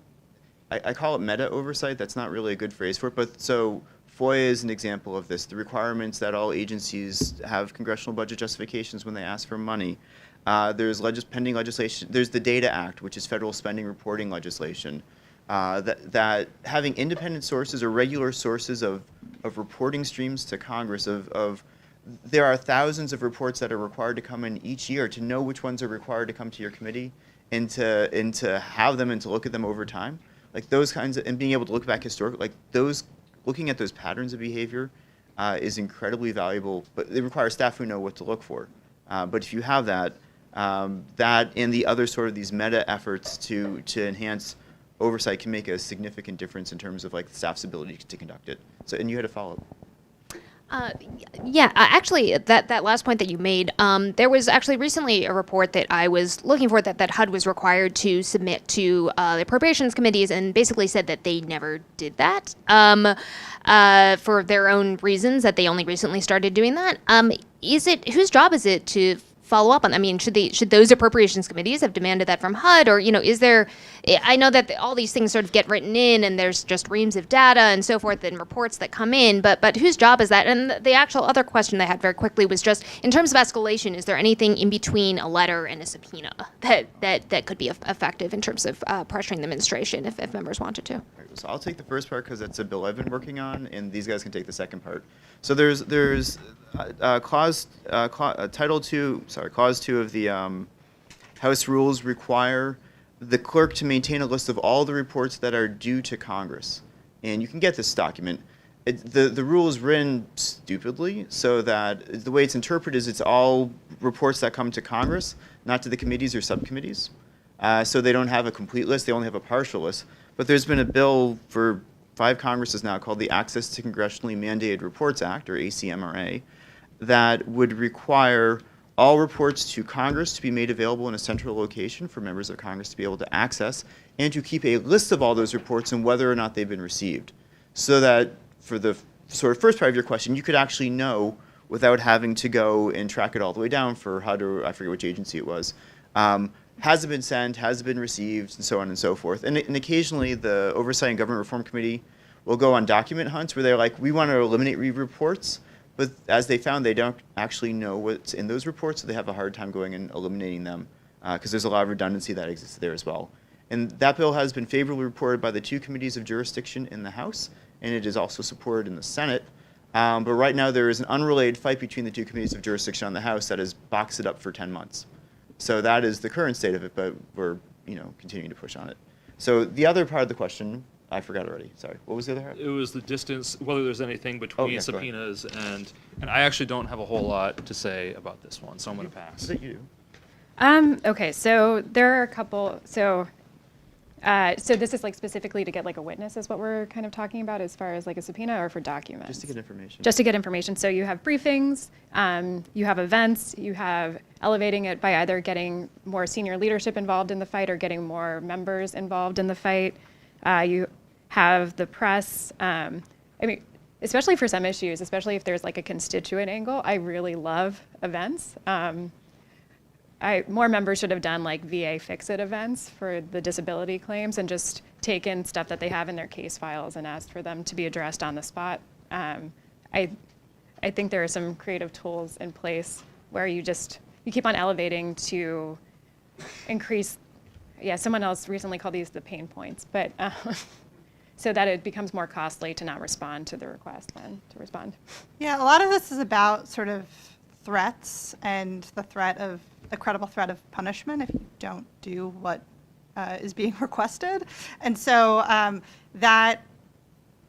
I call it meta oversight. That's not really a good phrase for it, but so FOIA is an example of this. The requirements that all agencies have congressional budget justifications when they ask for money. There's pending legislation. There's the Data Act, which is federal spending reporting legislation. That having independent sources or regular sources of reporting streams to Congress there are thousands of reports that are required to come in each year. To know which ones are required to come to your committee and to have them and to look at them over time. Like those kinds of, and being able to look back historically, looking at those patterns of behavior is incredibly valuable, but it requires staff who know what to look for. But if you have that and the other sort of these meta efforts to enhance oversight can make a significant difference in terms of like staff's ability to conduct it. So, and you had a follow-up. Yeah, actually, that last point that you made, there was actually recently a report that I was looking for that HUD was required to submit to the appropriations committees, and basically said that they never did that for their own reasons, that they only recently started doing that. Whose job is it to follow up on? I mean, should those appropriations committees have demanded that from HUD, or is there? I know that all these things sort of get written in, and there's just reams of data and so forth and reports that come in. But whose job is that? And the actual other question I had very quickly was just in terms of escalation. Is there anything in between a letter and a subpoena that could be effective in terms of pressuring the administration if members wanted to? So I'll take the first part because that's a bill I've been working on, and these guys can take the second part. So there's clause 2 of the House rules require the clerk to maintain a list of all the reports that are due to Congress, and you can get this document. The rule is written stupidly, so that the way it's interpreted is it's all reports that come to Congress, not to the committees or subcommittees. So they don't have a complete list; they only have a partial list. But there's been a bill for 5 Congresses now called the Access to Congressionally Mandated Reports Act, or ACMRA, that would require all reports to Congress to be made available in a central location for members of Congress to be able to access, and to keep a list of all those reports and whether or not they've been received. So that for the sort of first part of your question, you could actually know without having to go and track it all the way down for HUD, or I forget which agency it was. Has it been sent? Has it been received? And so on and so forth. And occasionally the Oversight and Government Reform Committee will go on document hunts where they're like, we want to eliminate reports. But as they found, they don't actually know what's in those reports, so they have a hard time going and eliminating them because there's a lot of redundancy that exists there as well. And that bill has been favorably reported by the 2 committees of jurisdiction in the House, and it is also supported in the Senate. But right now there is an unrelated fight between the 2 committees of jurisdiction on the House that has boxed it up for 10 months. So that is the current state of it, but we're continuing to push on it. So the other part of the question, I forgot already. Sorry. What was the other part? It was the distance, whether there's anything between yeah, subpoenas and I actually don't have a whole lot to say about this one, so I'm going to pass. Is that you? Okay, so there are a couple. So this is like specifically to get like a witness, is what we're kind of talking about, as far as like a subpoena, or for documents? Just to get information. Just to get information. So you have briefings, you have events, you have elevating it by either getting more senior leadership involved in the fight or getting more members involved in the fight. You have the press. I mean, especially for some issues, especially if there's like a constituent angle, I really love events. More members should have done like VA Fix-It events for the disability claims and just taken stuff that they have in their case files and asked for them to be addressed on the spot. I think there are some creative tools in place where you keep on elevating to increase. Yeah, someone else recently called these the pain points, but so that it becomes more costly to not respond to the request than to respond. Yeah, a lot of this is about sort of threats and the credible threat of punishment if you don't do what is being requested. And so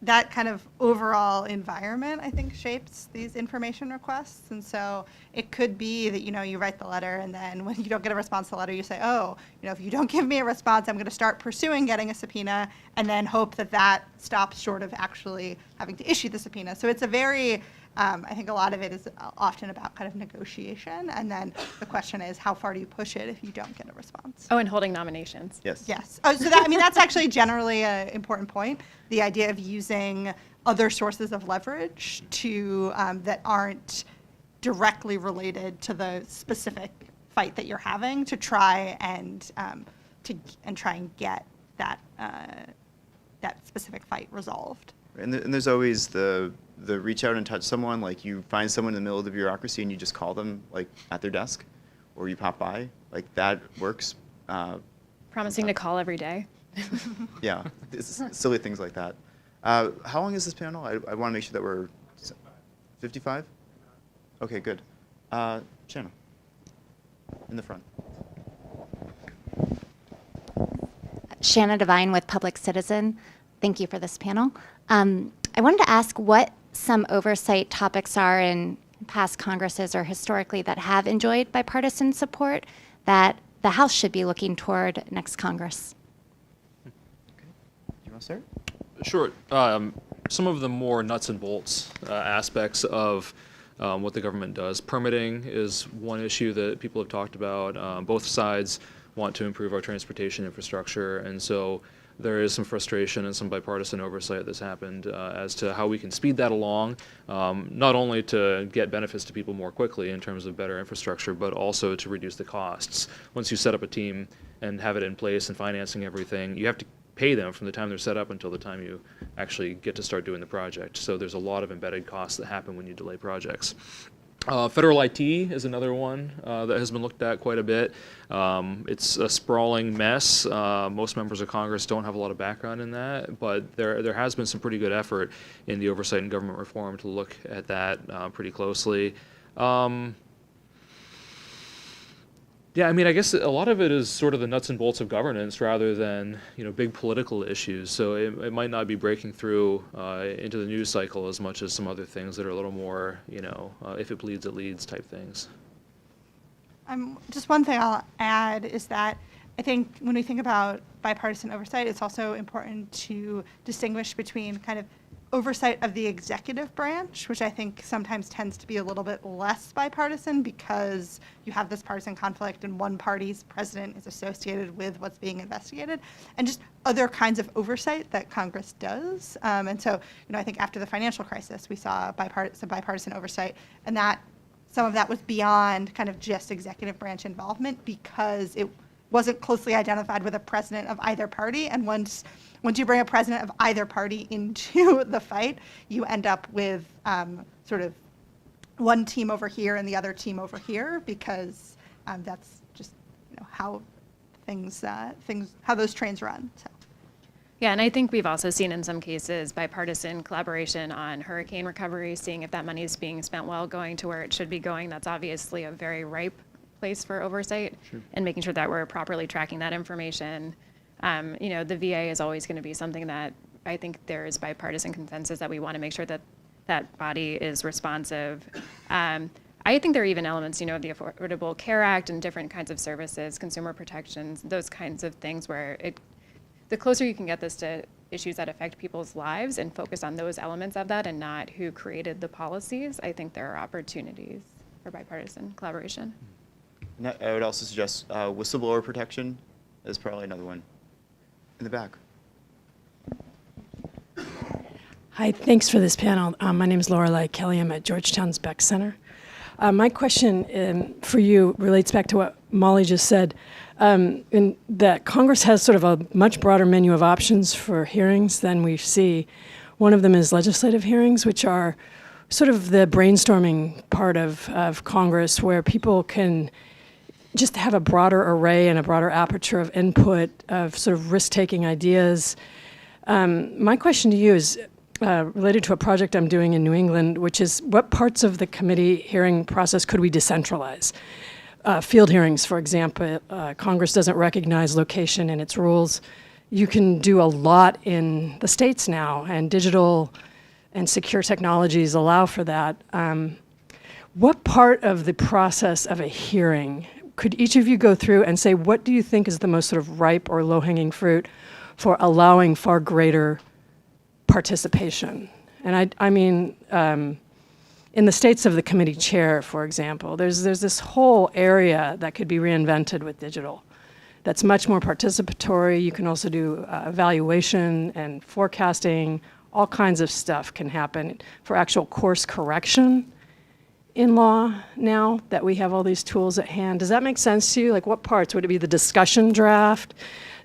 that kind of overall environment, I think, shapes these information requests. And so it could be that, you write the letter, and then when you don't get a response to the letter, you say, oh, if you don't give me a response, I'm going to start pursuing getting a subpoena, and then hope that stops short of actually having to issue the subpoena. So it's a very, I think a lot of it is often about kind of negotiation. And then the question is, how far do you push it if you don't get a response? Oh, and holding nominations. Yes. Yes. Oh, so that's actually generally an important point. The idea of using other sources of leverage that aren't directly related to the specific fight that you're having to try and get that specific fight resolved. And there's always the reach out and touch someone, like you find someone in the middle of the bureaucracy and you just call them like at their desk, or you pop by, like that works. Promising to call every day. Yeah, it's silly things like that. How long is this panel? I want to make sure that we're 55? Okay, good. Shanna, in the front. Shanna Devine with Public Citizen. Thank you for this panel. I wanted to ask what some oversight topics are in past Congresses or historically that have enjoyed bipartisan support that the House should be looking toward next Congress. Okay. Do you want to start? Sure. some of the more nuts and bolts aspects of what the government does. Permitting is one issue that people have talked about. Both sides want to improve our transportation infrastructure, and so there is some frustration and some bipartisan oversight that's happened as to how we can speed that along, not only to get benefits to people more quickly in terms of better infrastructure, but also to reduce the costs. Once you set up a team and have it in place and financing everything, you have to pay them from the time they're set up until the time you actually get to start doing the project. So there's a lot of embedded costs that happen when you delay projects. Federal IT is another one that has been looked at quite a bit. It's a sprawling mess. Most members of Congress don't have a lot of background in that, but there has been some pretty good effort in the Oversight and Government Reform to look at that pretty closely. Yeah, I mean, I guess a lot of it is sort of the nuts and bolts of governance rather than, big political issues. So it might not be breaking through into the news cycle as much as some other things that are a little more, if it bleeds, it leads type things. Just one thing I'll add is that I think when we think about bipartisan oversight, it's also important to distinguish between kind of oversight of the executive branch, which I think sometimes tends to be a little bit less bipartisan because you have this partisan conflict and one party's president is associated with what's being investigated, and just other kinds of oversight that Congress does. And so, I think after the financial crisis, we saw some bipartisan oversight, and that some of that was beyond kind of just executive branch involvement because it wasn't closely identified with a president of either party. And once you bring a president of either party into the fight, you end up with sort of one team over here and the other team over here because that's just how how those trains run. So. Yeah, and I think we've also seen in some cases bipartisan collaboration on hurricane recovery, seeing if that money is being spent well, going to where it should be going. That's obviously a very ripe place for oversight, and making sure that we're properly tracking that information. The VA is always going to be something that I think there is bipartisan consensus that we want to make sure that that body is responsive. I think there are even elements, of the Affordable Care Act and different kinds of services, consumer protections, those kinds of things where the closer you can get this to issues that affect people's lives and focus on those elements of that and not who created the policies, I think there are opportunities for bipartisan collaboration. I would also suggest whistleblower protection is probably another one. In the back. Hi, thanks for this panel. My name is Lorelei Kelly. I'm at Georgetown's Beck Center. My question for you relates back to what Molly just said, in that Congress has sort of a much broader menu of options for hearings than we see. One of them is legislative hearings, which are sort of the brainstorming part of Congress, where people can just have a broader array and a broader aperture of input, of sort of risk-taking ideas. My question to you is related to a project I'm doing in New England, which is what parts of the committee hearing process could we decentralize? Field hearings, for example, Congress doesn't recognize location in its rules. You can do a lot in the states now, and digital and secure technologies allow for that. What part of the process of a hearing could each of you go through and say, what do you think is the most sort of ripe or low-hanging fruit for allowing far greater participation? And I mean, in the states of the committee chair, for example, there's this whole area that could be reinvented with digital that's much more participatory. You can also do evaluation and forecasting. All kinds of stuff can happen for actual course correction in law now that we have all these tools at hand. Does that make sense to you? Like, what parts? Would it be the discussion draft,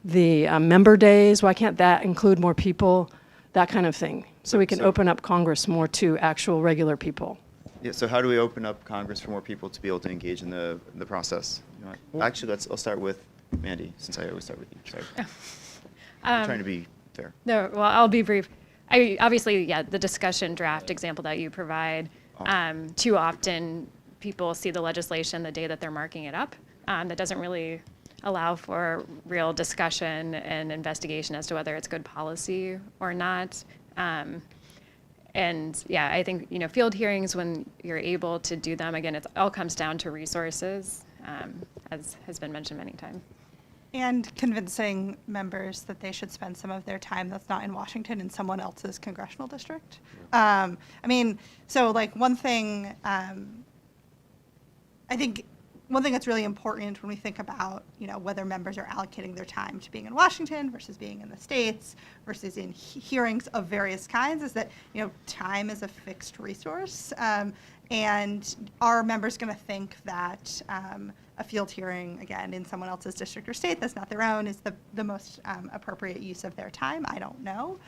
the member days? Why can't that include more people? That kind of thing. So we can open up Congress more to actual regular people. Yeah, so how do we open up Congress for more people to be able to engage in the process? Actually, I'll start with Mandy, since I always start with you. I'm trying to be fair. No, well, I'll be brief. Obviously, the discussion draft example that you provide, too often people see the legislation the day that they're marking it up. That doesn't really allow for real discussion and investigation as to whether it's good policy or not. And yeah, I think, field hearings, when you're able to do them, again, it all comes down to resources, as has been mentioned many times. And convincing members that they should spend some of their time that's not in Washington in someone else's congressional district. I mean, so like one thing, I think one thing that's really important when we think about, whether members are allocating their time to being in Washington versus being in the States versus in hearings of various kinds is that, time is a fixed resource. And are members going to think that a field hearing, again, in someone else's district or state that's not their own is the most appropriate use of their time? I don't know.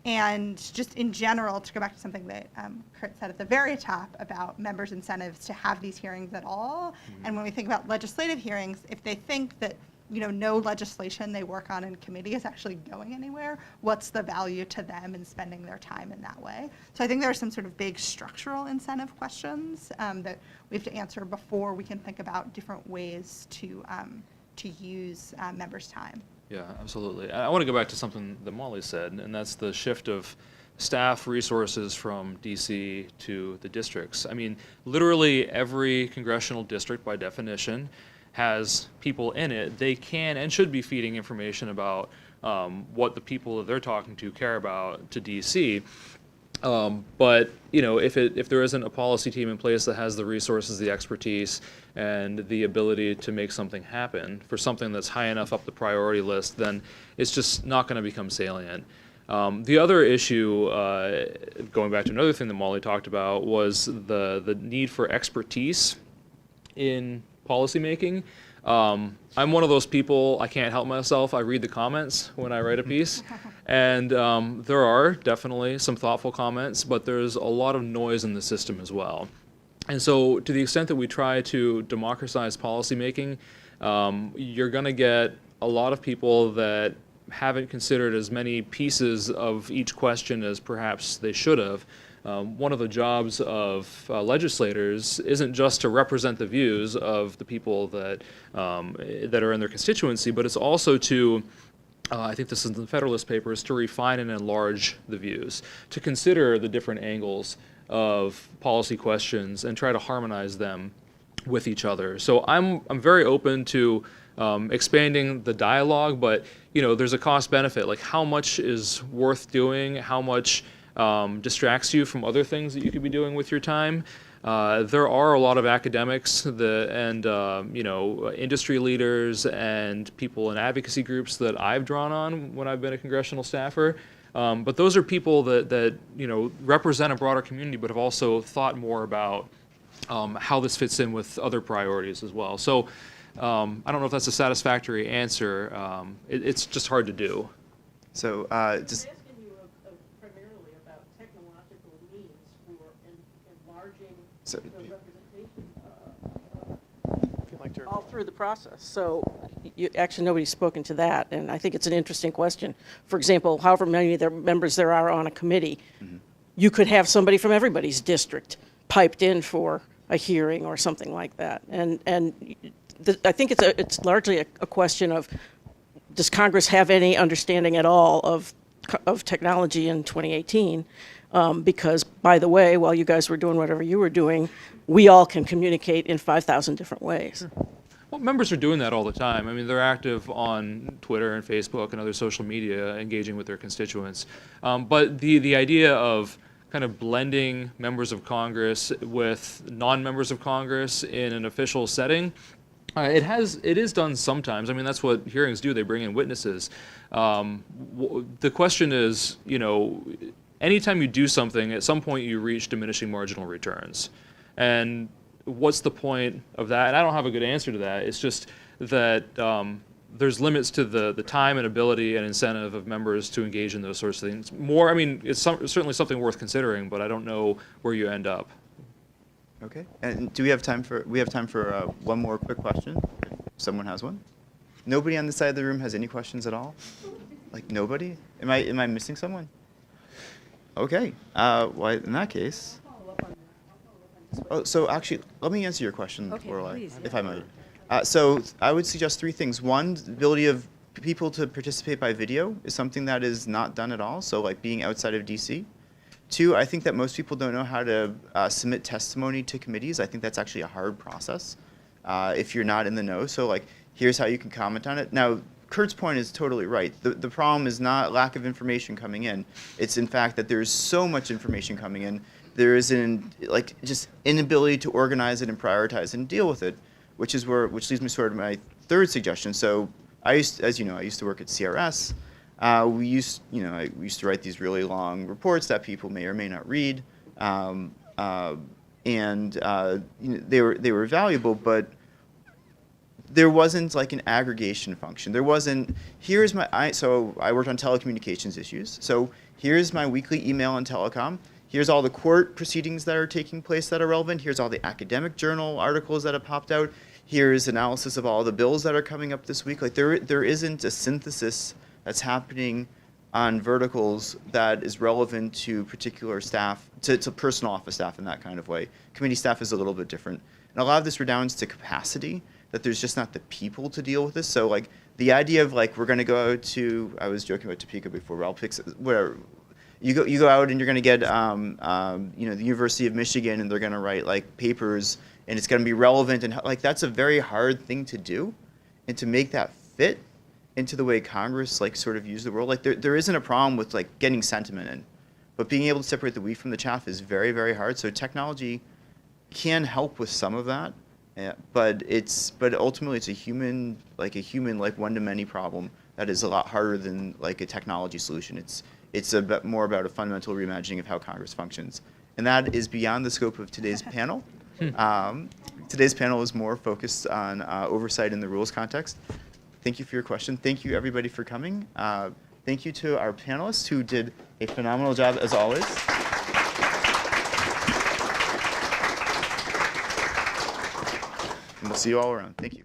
And just in general, to go back to something that Kurt said at the very top about members' incentives to have these hearings at all, and when we think about legislative hearings, if they think that no legislation they work on in committee is actually going anywhere, what's the value to them in spending their time in that way? So I think there are some sort of big structural incentive questions that we have to answer before we can think about different ways to use members' time. Yeah, absolutely. I want to go back to something that Molly said, and that's the shift of staff resources from DC to the districts. I mean, literally every congressional district, by definition, has people in it. They can and should be feeding information about what the people that they're talking to care about to DC. But if there isn't a policy team in place that has the resources, the expertise, and the ability to make something happen for something that's high enough up the priority list, then it's just not going to become salient. The other issue, going back to another thing that Molly talked about, was the need for expertise in policymaking. I'm one of those people, I can't help myself. I read the comments when I write a piece. And there are definitely some thoughtful comments, but there's a lot of noise in the system as well. And so to the extent that we try to democratize policymaking, you're going to get a lot of people that haven't considered as many pieces of each question as perhaps they should have. One of the jobs of legislators isn't just to represent the views of the people that are in their constituency, but it's also to, I think this is in the Federalist Papers, to refine and enlarge the views, to consider the different angles of policy questions and try to harmonize them with each other. So I'm very open to expanding the dialogue, but there's a cost benefit. Like, how much is worth doing? How much distracts you from other things that you could be doing with your time? There are a lot of academics and industry leaders and people in advocacy groups that I've drawn on when I've been a congressional staffer. But those are people that represent a broader community, but have also thought more about how this fits in with other priorities as well. So I don't know if that's a satisfactory answer. It's just hard to do. So just. Primarily about technological means for enlarging So, representation all through the process. So actually nobody's spoken to that, and I think it's an interesting question. For example, however many members there are on a committee, you could have somebody from everybody's district piped in for a hearing or something like that. And I think it's largely a question of, does Congress have any understanding at all of technology in 2018, because, by the way, while you guys were doing whatever you were doing, we all can communicate in 5,000 different ways. Well, members are doing that all the time. I mean, they're active on Twitter and Facebook and other social media, engaging with their constituents. But the idea of kind of blending members of Congress with non-members of Congress in an official setting, it is done sometimes. I mean, that's what hearings do. They bring in witnesses. The question is, anytime you do something, at some point you reach diminishing marginal returns. And what's the point of that? And I don't have a good answer to that. It's just that there's limits to the time and ability and incentive of members to engage in those sorts of things. It's certainly something worth considering, but I don't know where you end up. Okay. And do we have time for one more quick question? If someone has one. Nobody on this side of the room has any questions at all? Like, nobody? Am I missing someone? Okay. Well, in that case. Oh, so actually, let me answer your question, Lorelai, if I might. So I would suggest three things. One, the ability of people to participate by video is something that is not done at all. So like being outside of DC. Two, I think that most people don't know how to submit testimony to committees. I think that's actually a hard process if you're not in the know. So like Here's how you can comment on it. Now, Kurt's point is totally right. The problem is not lack of information coming in. It's in fact that there's so much information coming in. There is just inability to organize it and prioritize and deal with it, which leads me sort of my third suggestion. So as you know, I used to work at CRS. We used to write these really long reports that people may or may not read, they were valuable, but there wasn't like an aggregation function. There wasn't, so I worked on telecommunications issues. So here's my weekly email on telecom. Here's all the court proceedings that are taking place that are relevant. Here's all the academic journal articles that have popped out. Here's analysis of all the bills that are coming up this week. Like there isn't a synthesis that's happening on verticals that is relevant to particular staff, to personal office staff in that kind of way. Committee staff is a little bit different. And a lot of this redounds to capacity, that there's just not the people to deal with this. So like the idea of like we're going to go out to, I was joking about Topeka before, but I'll pick where you go out and you're going to get the University of Michigan and they're going to write like papers and it's going to be relevant, and like that's a very hard thing to do, and to make that fit into the way Congress like sort of use the world. Like there isn't a problem with like getting sentiment in, but being able to separate the wheat from the chaff is very, very hard. So technology can help with some of that. Yeah, but ultimately it's a human one-to-many problem that is a lot harder than like a technology solution. It's a bit more about a fundamental reimagining of how Congress functions, and that is beyond the scope of today's panel. Today's panel is more focused on oversight in the rules context. Thank you for your question. Thank you everybody for coming. Thank you to our panelists who did a phenomenal job as always. And we'll see you all around. Thank you.